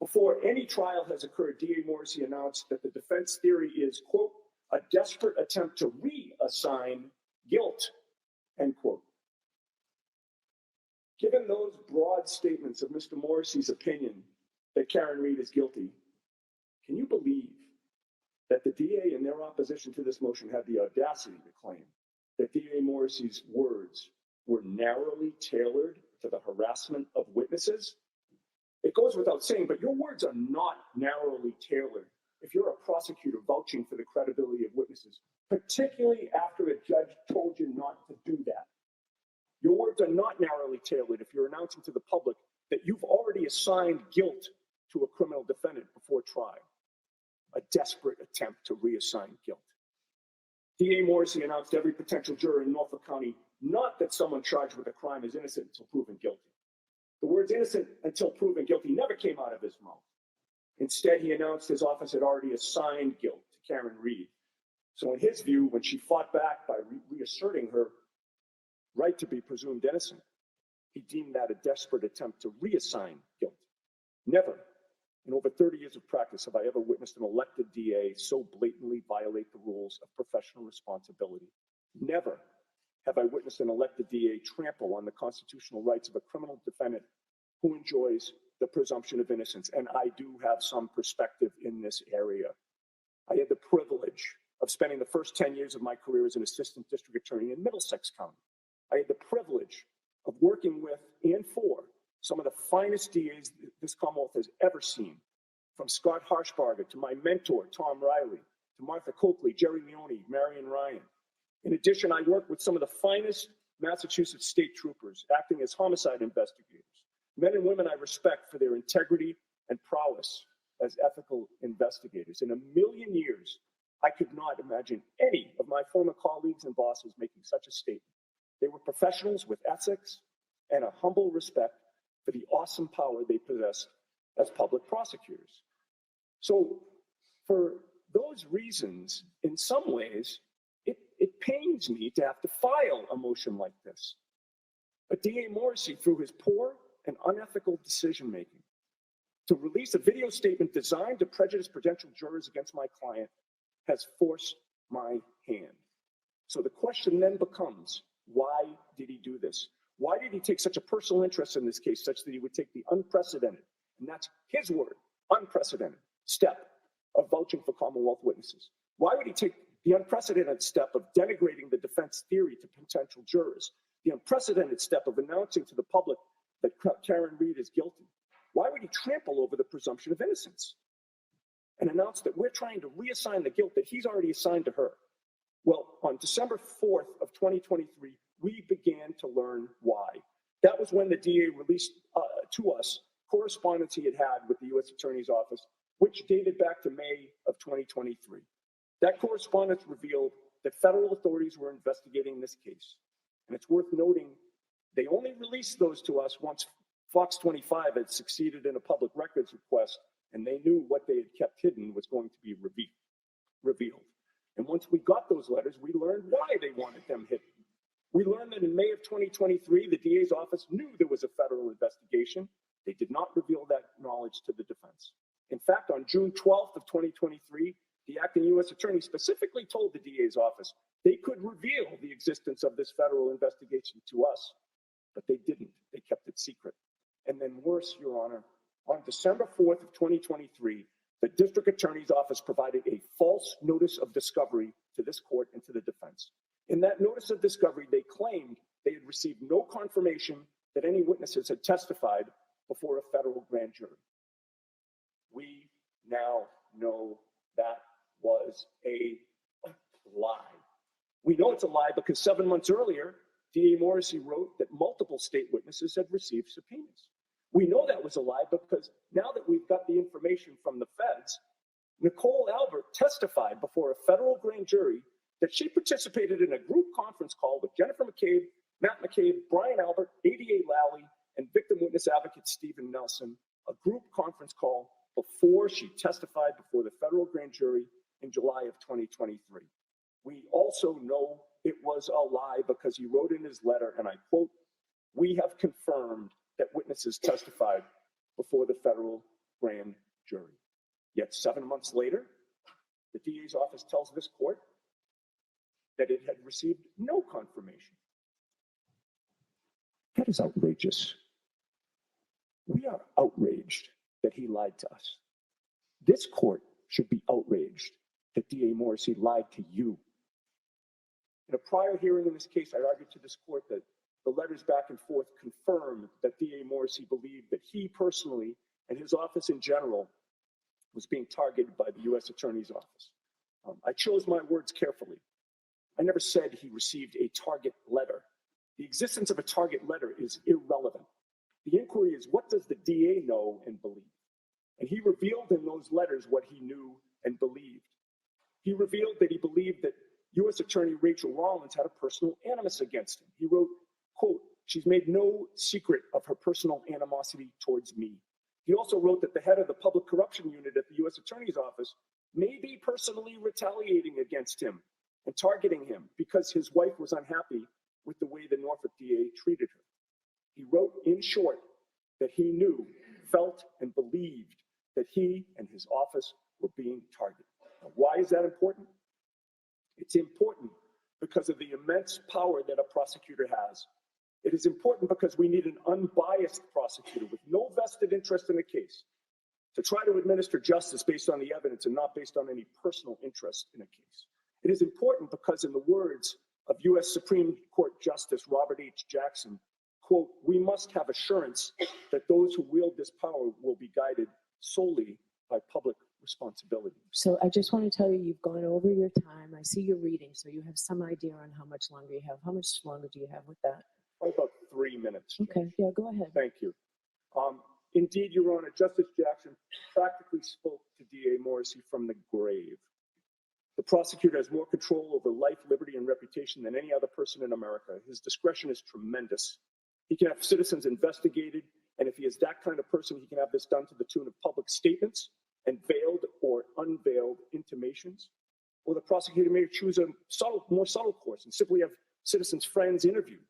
Before any trial has occurred, DA Morrissey announced that the defense theory is, quote, a desperate attempt to reassign guilt, end quote. Given those broad statements of Mr. Morrissey's opinion that Karen Read is guilty, can you believe that the DA in their opposition to this motion had the audacity to claim that DA Morrissey's words were narrowly tailored to the harassment of witnesses? It goes without saying, but your words are not narrowly tailored if you're a prosecutor vouching for the credibility of witnesses, particularly after a judge told you not to do that. Your words are not narrowly tailored if you're announcing to the public that you've already assigned guilt to a criminal defendant before trial. A desperate attempt to reassign guilt. DA Morrissey announced to every potential juror in Norfolk County, not that someone charged with a crime is innocent until proven guilty. The words innocent until proven guilty never came out of his mouth. Instead, he announced his office had already assigned guilt to Karen Read. So in his view, when she fought back by reasserting her right to be presumed innocent, he deemed that a desperate attempt to reassign guilt. Never, in over 30 years of practice, have I ever witnessed an elected DA so blatantly violate the rules of professional responsibility. Never have I witnessed an elected DA trample on the constitutional rights of a criminal defendant who enjoys the presumption of innocence. And I do have some perspective in this area. I had the privilege of spending the first 10 years of my career as an assistant district attorney in Middlesex County. I had the privilege of working with and for some of the finest DAs this Commonwealth has ever seen, from Scott Harshbarger to my mentor, Tom Riley, to Martha Coakley, Jerry Leone, Marion Ryan. In addition, I worked with some of the finest Massachusetts state troopers acting as homicide investigators, men and women I respect for their integrity and prowess as ethical investigators. In a million years, I could not imagine any of my former colleagues and bosses making such a statement. They were professionals with ethics and a humble respect for the awesome power they possessed as public prosecutors. So for those reasons, in some ways, it pains me to have to file a motion like this. But DA Morrissey, through his poor and unethical decision-making, to release a video statement designed to prejudice potential jurors against my client, has forced my hand. So the question then becomes, why did he do this? Why did he take such a personal interest in this case, such that he would take the unprecedented, and that's his word, unprecedented step of vouching for Commonwealth witnesses? Why would he take the unprecedented step of denigrating the defense theory to potential jurors? The unprecedented step of announcing to the public that Karen Read is guilty? Why would he trample over the presumption of innocence and announce that we're trying to reassign the guilt that he's already assigned to her? Well, on December 4th of 2023, we began to learn why. That was when the DA released to us correspondence he had with the U.S. Attorney's Office, which dated back to May of 2023. That correspondence revealed that federal authorities were investigating this case. And it's worth noting, they only released those to us once Fox 25 had succeeded in a public records request, and they knew what they had kept hidden was going to be revealed. And once we got those letters, we learned why they wanted them hidden. We learned that in May of 2023, the DA's office knew there was a federal investigation. They did not reveal that knowledge to the defense. In fact, on June 12th of 2023, the acting U.S. attorney specifically told the DA's office they could reveal the existence of this federal investigation to us, but they didn't. They kept it secret. And then worse, Your Honor, on December 4th of 2023, the district attorney's office provided a false notice of discovery to this court and to the defense. In that notice of discovery, they claimed they had received no confirmation that any witnesses had testified before a federal grand jury. We now know that was a lie. We know it's a lie because 7 months earlier, DA Morrissey wrote that multiple state witnesses had received subpoenas. We know that was a lie because now that we've got the information from the feds, Nicole Albert testified before a federal grand jury that she participated in a group conference call with Jennifer McCabe, Matt McCabe, Brian Albert, ADA Lally, and victim witness advocate Stephen Nelson, a group conference call before she testified before the federal grand jury in July of 2023. We also know it was a lie because he wrote in his letter, and I quote, "We have confirmed that witnesses testified before the federal grand jury." Yet 7 months later, the DA's office tells this court that it had received no confirmation. That is outrageous. We are outraged that he lied to us. This court should be outraged that DA Morrissey lied to you. In a prior hearing in this case, I argued to this court that the letters back and forth confirmed that DA Morrissey believed that he personally and his office in general was being targeted by the U.S. Attorney's Office. I chose my words carefully. I never said he received a target letter. The existence of a target letter is irrelevant. The inquiry is, what does the DA know and believe? And he revealed in those letters what he knew and believed. He revealed that he believed that U.S. Attorney Rachel Rollins had a personal animus against him. He wrote, quote, "She's made no secret of her personal animosity towards me." He also wrote that the head of the public corruption unit at the U.S. Attorney's Office may be personally retaliating against him and targeting him because his wife was unhappy with the way the Norfolk DA treated her. He wrote, in short, that he knew, felt, and believed that he and his office were being targeted. Now, why is that important? It's important because of the immense power that a prosecutor has. It is important because we need an unbiased prosecutor with no vested interest in the case to try to administer justice based on the evidence and not based on any personal interest in a case. It is important because, in the words of U.S. Supreme Court Justice Robert H. Jackson, quote, "We must have assurance that those who wield this power will be guided solely by public responsibility." So I just want to tell you, you've gone over your time. I see you're reading, so you have some idea on how much longer you have. How much longer do you have with that? Probably about 3 minutes. Okay, yeah, go ahead. Thank you. Indeed, Your Honor, Justice Jackson practically spoke to DA Morrissey from the grave. The prosecutor has more control over life, liberty, and reputation than any other person in America. His discretion is tremendous. He can have citizens investigated, and if he is that kind of person, he can have this done to the tune of public statements and veiled or unveiled intimations. Or the prosecutor may choose a more subtle course and simply have citizens' friends interviewed.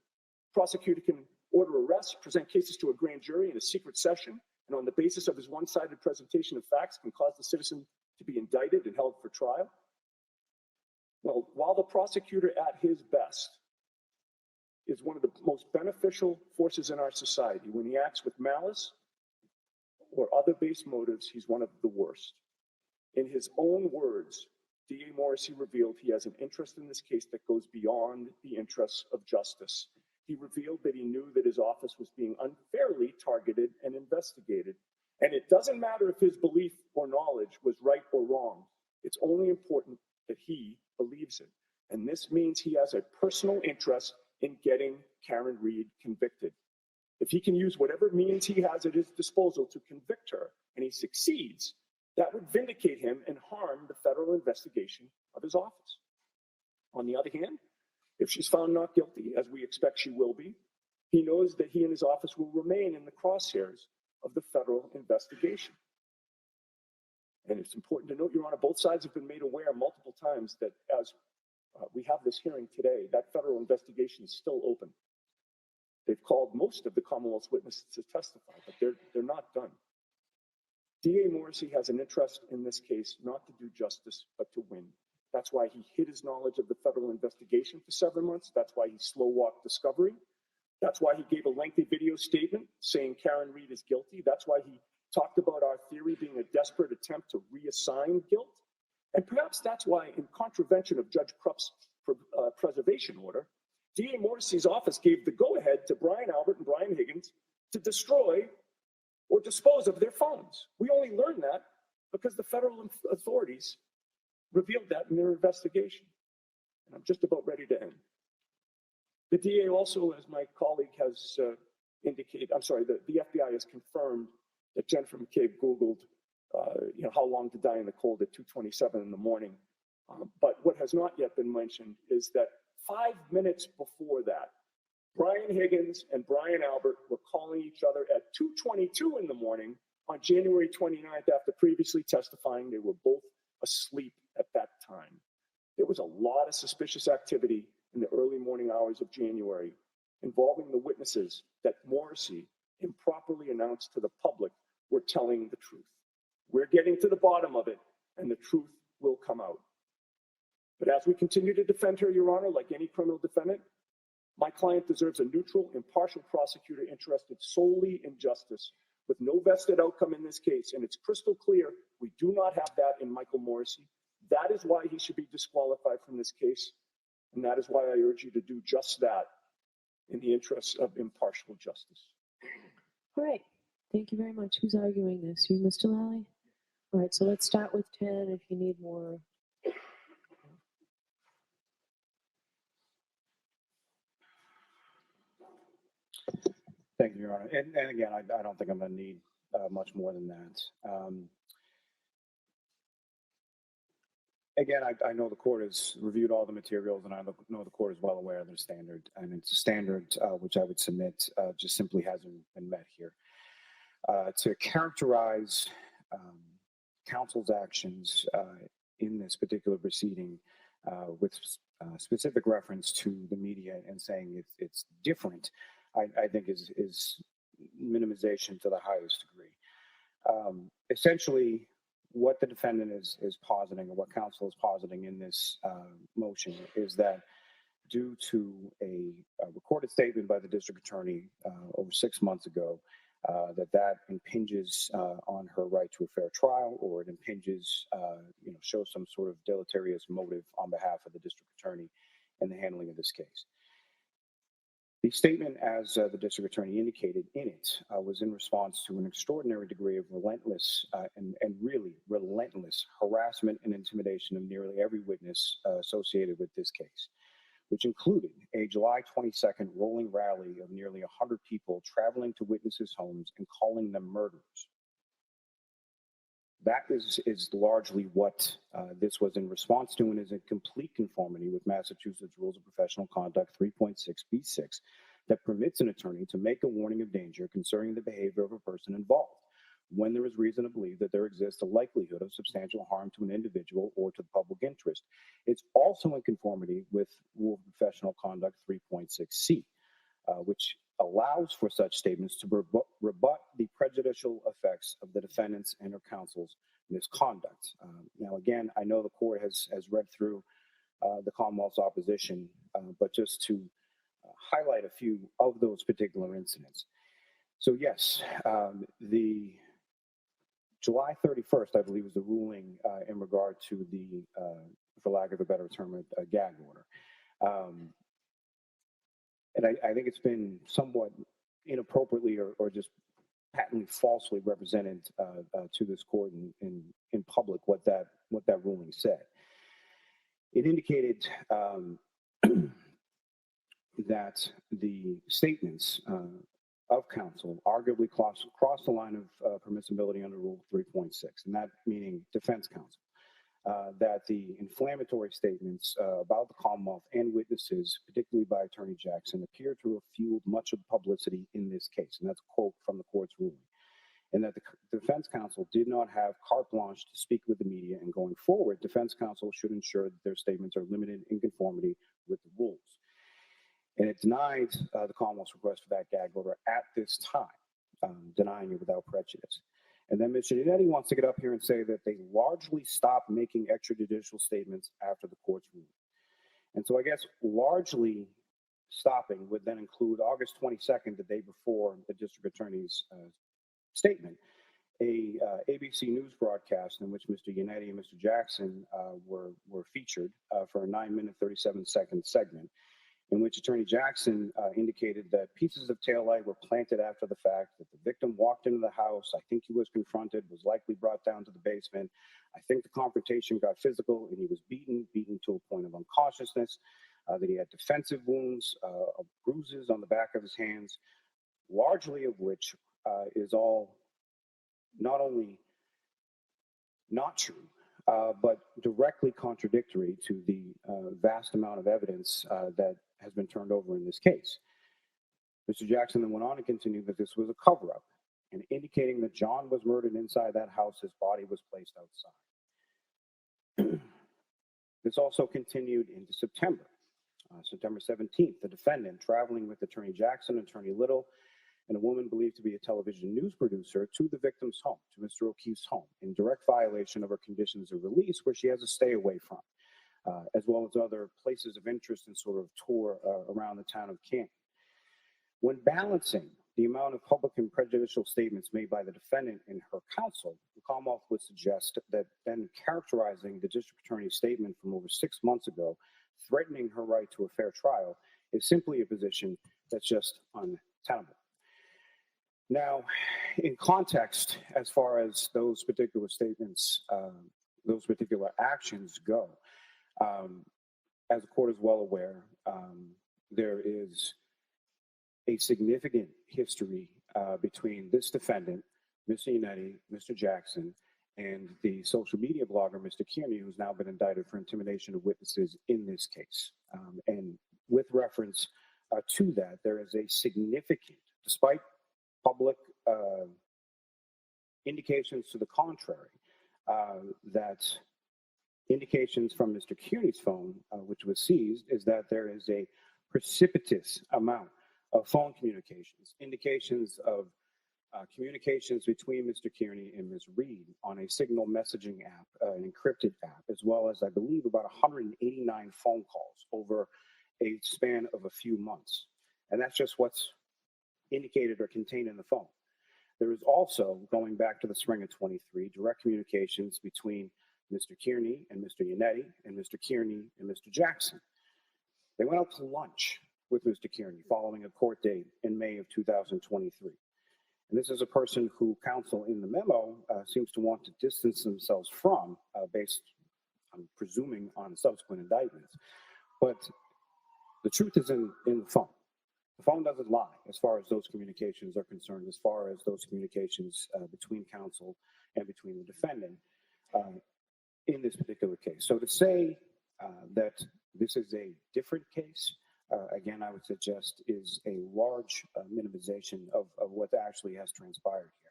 Prosecutor can order arrests, present cases to a grand jury in a secret session, and on the basis of his one-sided presentation of facts can cause the citizen to be indicted and held for trial. Well, while the prosecutor at his best is one of the most beneficial forces in our society, when he acts with malice or other base motives, he's one of the worst. In his own words, DA Morrissey revealed he has an interest in this case that goes beyond the interests of justice. He revealed that he knew that his office was being unfairly targeted and investigated. And it doesn't matter if his belief or knowledge was right or wrong. It's only important that he believes it. And this means he has a personal interest in getting Karen Read convicted. If he can use whatever means he has at his disposal to convict her, and he succeeds, that would vindicate him and harm the federal investigation of his office. On the other hand, if she's found not guilty, as we expect she will be, he knows that he and his office will remain in the crosshairs of the federal investigation. And it's important to note, Your Honor, both sides have been made aware multiple times that as we have this hearing today, that federal investigation is still open. They've called most of the Commonwealth's witnesses to testify, but they're not done. DA Morrissey has an interest in this case not to do justice, but to win. That's why he hid his knowledge of the federal investigation for 7 months. That's why he slow-walked discovery. That's why he gave a lengthy video statement saying Karen Read is guilty. That's why he talked about our theory being a desperate attempt to reassign guilt. And perhaps that's why, in contravention of Judge Krupp's preservation order, DA Morrissey's office gave the go-ahead to Brian Albert and Brian Higgins to destroy or dispose of their phones. We only learned that because the federal authorities revealed that in their investigation. And I'm just about ready to end. The DA also, as my colleague has indicated, the FBI has confirmed that Jennifer McCabe Googled, how long to die in the cold at 2:27 in the morning. But what has not yet been mentioned is that 5 minutes before that, Brian Higgins and Brian Albert were calling each other at 2:22 in the morning on January 29th after previously testifying they were both asleep at that time. There was a lot of suspicious activity in the early morning hours of January involving the witnesses that Morrissey improperly announced to the public were telling the truth. We're getting to the bottom of it, and the truth will come out. But as we continue to defend her, Your Honor, like any criminal defendant, my client deserves a neutral, impartial prosecutor interested solely in justice, with no vested outcome in this case. And it's crystal clear we do not have that in Michael Morrissey. That is why he should be disqualified from this case. And that is why I urge you to do just that in the interests of impartial justice. All right. Thank you very much. Who's arguing this? You, Mr. Lally? All right, so let's start with 10 if you need more. Thank you, Your Honor. And again, I don't think I'm going to need much more than that. Again, I know the court has reviewed all the materials, and I know the court is well aware of their standard, and it's a standard which I would submit just simply hasn't been met here. To characterize counsel's actions in this particular proceeding with specific reference to the media and saying it's different, I think is minimization to the highest degree. Essentially, what the defendant is positing, or what counsel is positing in this motion, is that due to a recorded statement by the district attorney over 6 months ago, that impinges on her right to a fair trial, or it impinges, shows some sort of deleterious motive on behalf of the district attorney in the handling of this case. The statement, as the district attorney indicated in it, was in response to an extraordinary degree of relentless and really relentless harassment and intimidation of nearly every witness associated with this case, which included a July 22nd rolling rally of nearly 100 people traveling to witnesses' homes and calling them murderers. That is largely what this was in response to, and is in complete conformity with Massachusetts Rules of Professional Conduct 3.6b6 that permits an attorney to make a warning of danger concerning the behavior of a person involved when there is reason to believe that there exists a likelihood of substantial harm to an individual or to the public interest. It's also in conformity with Rule of Professional Conduct 3.6c, which allows for such statements to rebut the prejudicial effects of the defendant's and her counsel's misconduct. Now, again, I know the court has read through the Commonwealth's opposition, but just to highlight a few of those particular incidents. So yes, the July 31st, I believe, was the ruling in regard to the, for lack of a better term, a gag order. And I think it's been somewhat inappropriately or just patently falsely represented to this court in public what that ruling said. It indicated that the statements of counsel arguably crossed the line of permissibility under Rule 3.6, and that meaning defense counsel. That the inflammatory statements about the Commonwealth and witnesses, particularly by Attorney Jackson, appear to have fueled much of the publicity in this case. And that's a quote from the court's ruling. And that the defense counsel did not have carte blanche to speak with the media, and going forward, defense counsel should ensure that their statements are limited in conformity with the rules. And it denied the Commonwealth's request for that gag order at this time, denying it without prejudice. And then Mr. Inetti wants to get up here and say that they largely stopped making extrajudicial statements after the court's ruling. And so I guess largely stopping would then include August 22nd, the day before the district attorney's statement, a ABC News broadcast in which Mr. Yannetti and Mr. Jackson were featured for a 9-minute, 37-second segment, in which Attorney Jackson indicated that pieces of taillight were planted after the fact, that the victim walked into the house. I think he was confronted, was likely brought down to the basement. I think the confrontation got physical and he was beaten to a point of unconsciousness, that he had defensive wounds, bruises on the back of his hands, largely of which is all not only not true, but directly contradictory to the vast amount of evidence that has been turned over in this case. Mr. Jackson then went on to continue that this was a cover-up and indicating that John was murdered inside that house, his body was placed outside. This also continued into September. September 17th, the defendant, traveling with Attorney Jackson, Attorney Little, and a woman believed to be a television news producer, to the victim's home, to Mr. O'Keefe's home, in direct violation of her conditions of release, where she has to stay away from, as well as other places of interest and sort of tour around the town of Canton. When balancing the amount of public and prejudicial statements made by the defendant and her counsel, the Commonwealth would suggest that then characterizing the district attorney's statement from over 6 months ago, threatening her right to a fair trial, is simply a position that's just untenable. Now, in context, as far as those particular statements, those particular actions go, as the court is well aware, there is a significant history between this defendant, Mr. Yannetti, Mr. Jackson, and the social media blogger, Mr. Kearney, who's now been indicted for intimidation of witnesses in this case. And with reference to that, there is a significant, despite public indications to the contrary, that indications from Mr. Kearney's phone, which was seized, is that there is a precipitous amount of phone communications, indications of communications between Mr. Kearney and Ms. Reed on a signal messaging app, an encrypted app, as well as, I believe, about 189 phone calls over a span of a few months. And that's just what's indicated or contained in the phone. There is also, going back to the spring of 23, direct communications between Mr. Kearney and Mr. Yannetti and Mr. Kearney and Mr. Jackson. They went out to lunch with Mr. Kearney following a court date in May of 2023. And this is a person who counsel in the memo seems to want to distance themselves from, based, I'm presuming, on subsequent indictments. But the truth is in the phone. The phone doesn't lie as far as those communications are concerned, as far as those communications between counsel and between the defendant in this particular case. So to say that this is a different case, again, I would suggest is a large minimization of what actually has transpired here.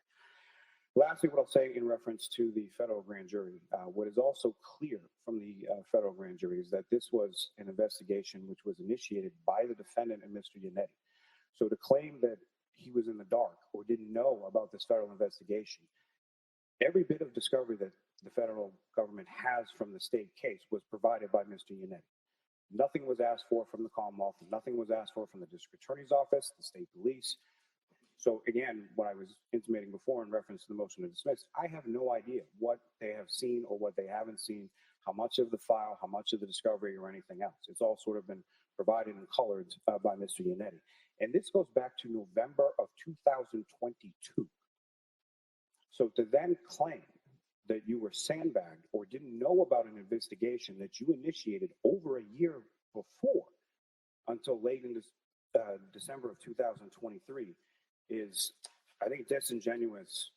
Lastly, what I'll say in reference to the federal grand jury, what is also clear from the federal grand jury is that this was an investigation which was initiated by the defendant and Mr. Yannetti. So to claim that he was in the dark or didn't know about this federal investigation, every bit of discovery that the federal government has from the state case was provided by Mr. Yannetti. Nothing was asked for from the Commonwealth. Nothing was asked for from the district attorney's office, the state police. So again, what I was intimating before in reference to the motion to dismiss, I have no idea what they have seen or what they haven't seen, how much of the file, how much of the discovery or anything else. It's all sort of been provided and colored by Mr. Yannetti. And this goes back to November of 2022. So to then claim that you were sandbagged or didn't know about an investigation that you initiated over a year before until late in December of 2023 is, I think, disingenuous.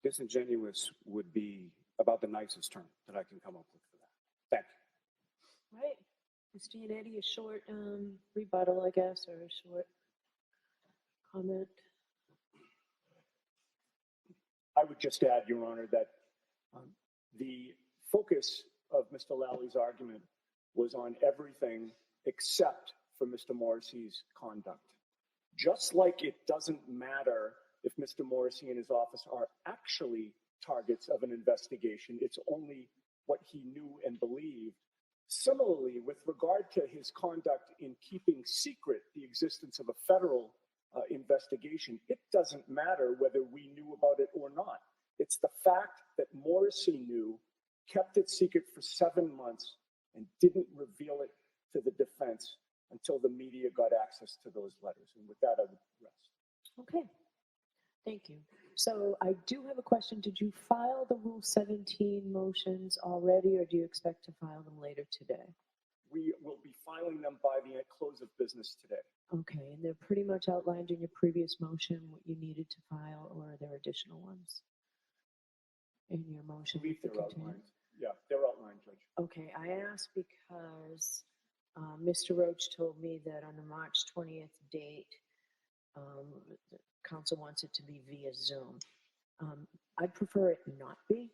Disingenuous would be about the nicest term that I can come up with for that. Thank you. Right. Mr. Yannetti, a short rebuttal, I guess, or a short comment. I would just add, Your Honor, that the focus of Mr. Lally's argument was on everything except for Mr. Morrissey's conduct. Just like it doesn't matter if Mr. Morrissey and his office are actually targets of an investigation, it's only what he knew and believed. Similarly, with regard to his conduct in keeping secret the existence of a federal investigation, it doesn't matter whether we knew about it or not. It's the fact that Morrissey knew, kept it secret for 7 months, and didn't reveal it to the defense until the media got access to those letters. And with that, I would rest. Okay, thank you. So I do have a question. Did you file the Rule 17 motions already, or do you expect to file them later today? We will be filing them by the close of business today. Okay, and they're pretty much outlined in your previous motion, what you needed to file, or are there additional ones in your I motion? believe with the they're container? outlined. Yeah, they're outlined, Judge. Okay, I asked because Mr. Roach told me that on the March 20th date, the council wants it to be via Zoom. I'd prefer it not be,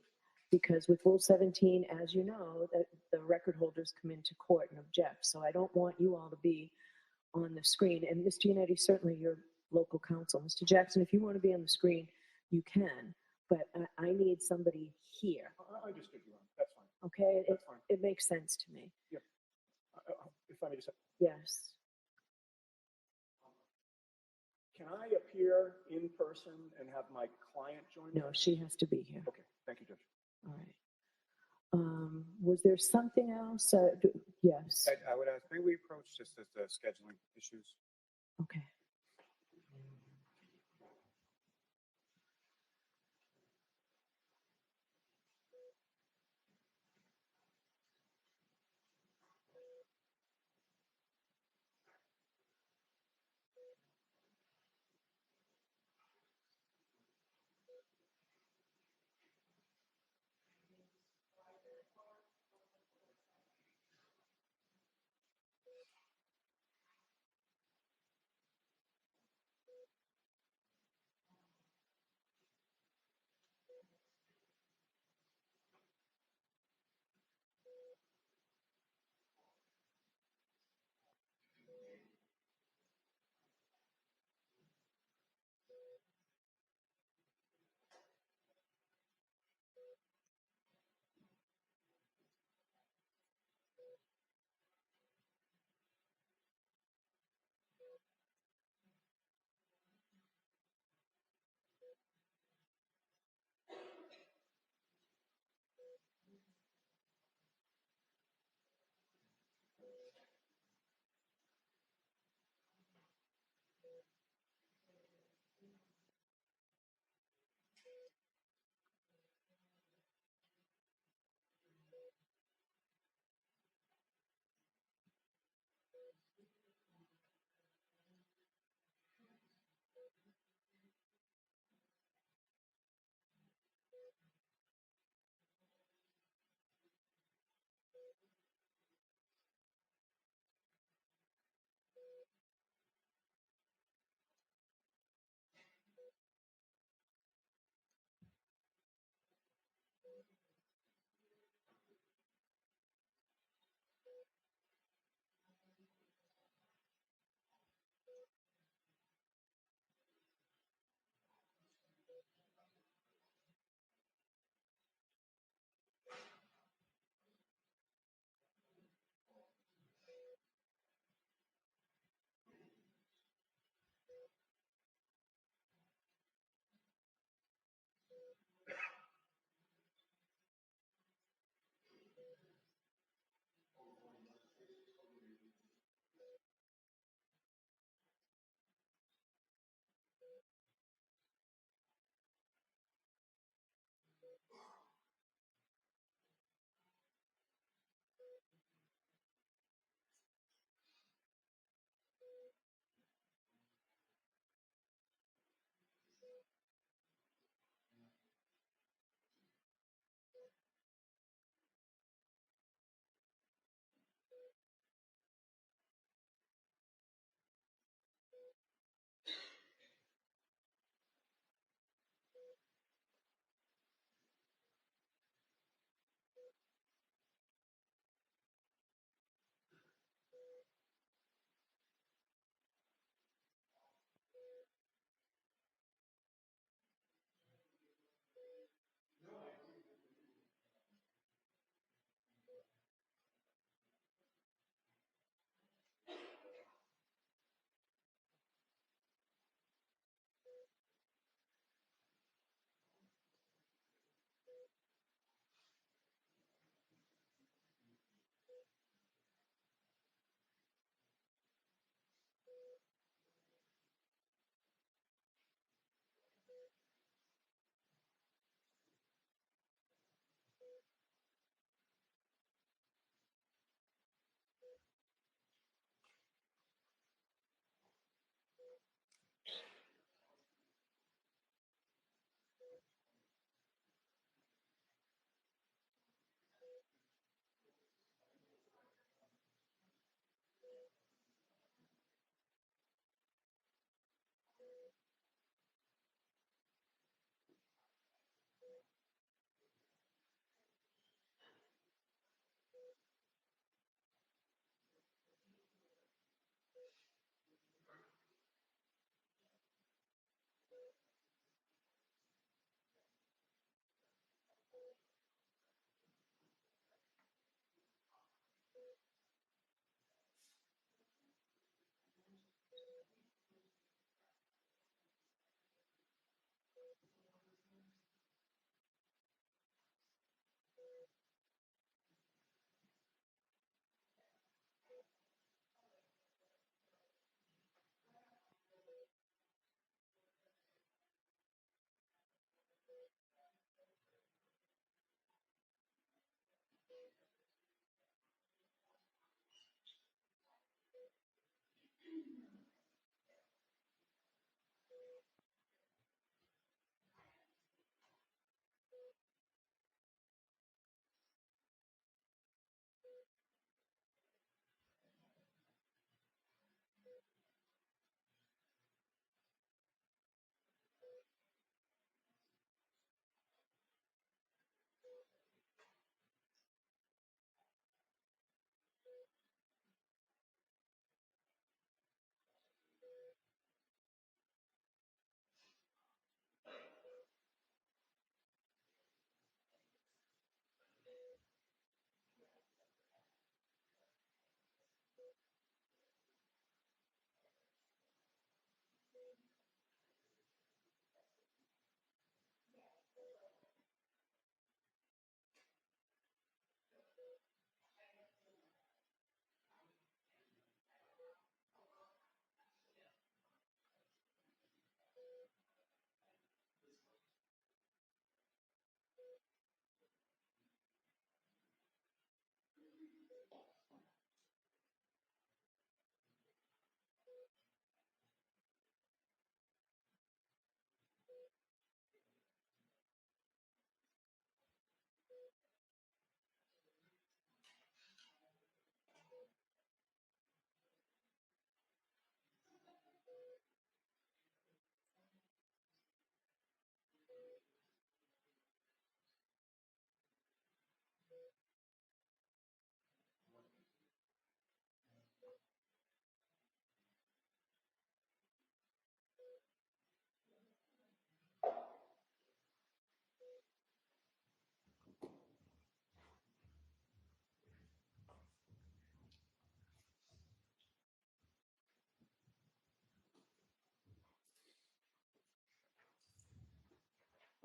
because with Rule 17, as you know, that the record holders come into court and object. So I don't want you all to be on the screen. And Mr. Yannetti, certainly your local counsel. Mr. Jackson, if you want to be on the screen, you can. But I need somebody here. I understood you, Ron. That's fine. Okay, That's fine. it makes sense to me. If I may just, Yes. can I appear in person and have my client join me? No, she has to be here. Okay, thank you, Judge. All right. Was there something else? Yes. I would ask, may we approach just as the scheduling issues? Okay.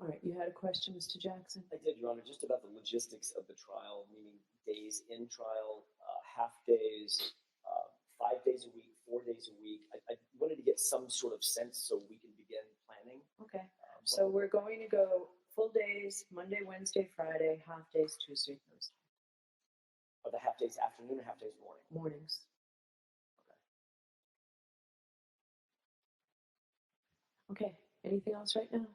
All right, you had a question, Mr. Jackson? I did, Your Honor, just about the logistics of the trial, meaning days in trial, half days, 5 days a week, 4 days a week. I wanted to get some sort of sense so we can begin planning. Okay, so we're going to go full days, Monday, Wednesday, Friday, half days, Tuesday, Thursday, Are the half days afternoon or half days morning? mornings. Okay, anything else right now?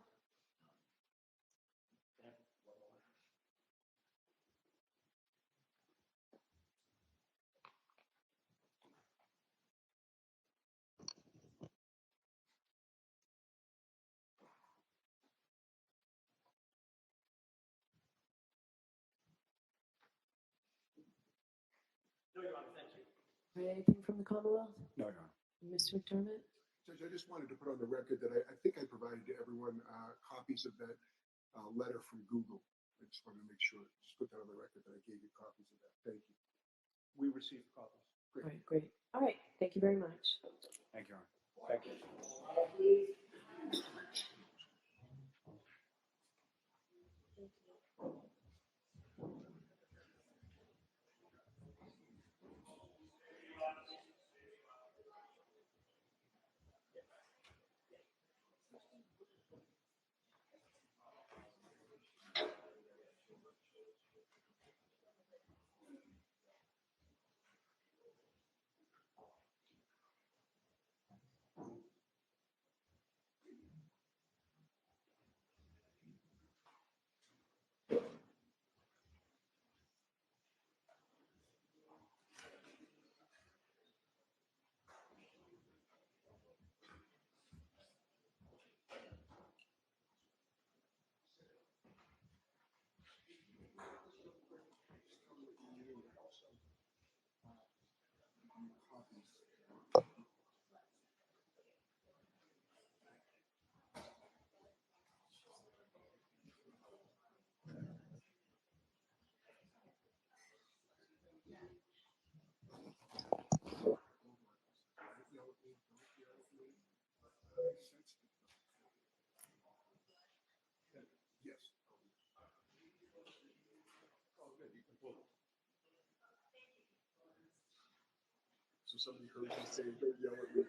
No, Your Honor, thank you. All right, anything from the Commonwealth? No, Your Honor. Mr. McDermott? Judge, I just wanted to put on the record that I think I provided to everyone copies of that letter from Google. I just wanted to make sure, just put that on the record that I gave you copies of that. Thank you. We received copies. All right, great. All right, thank you very much. Thank you, Your Honor. Thank you. Yes. Oh, good, you can pull it. So somebody heard you say, don't yell at me.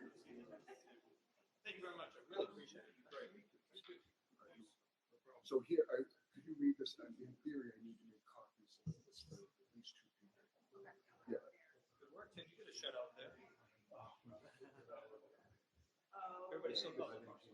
Thank you very much. I really appreciate it. Great. So here, could you read this? In theory, I need to make copies of this for at least 2 people. Yeah. Good work, Tim. You did a shutout there. Everybody's so good.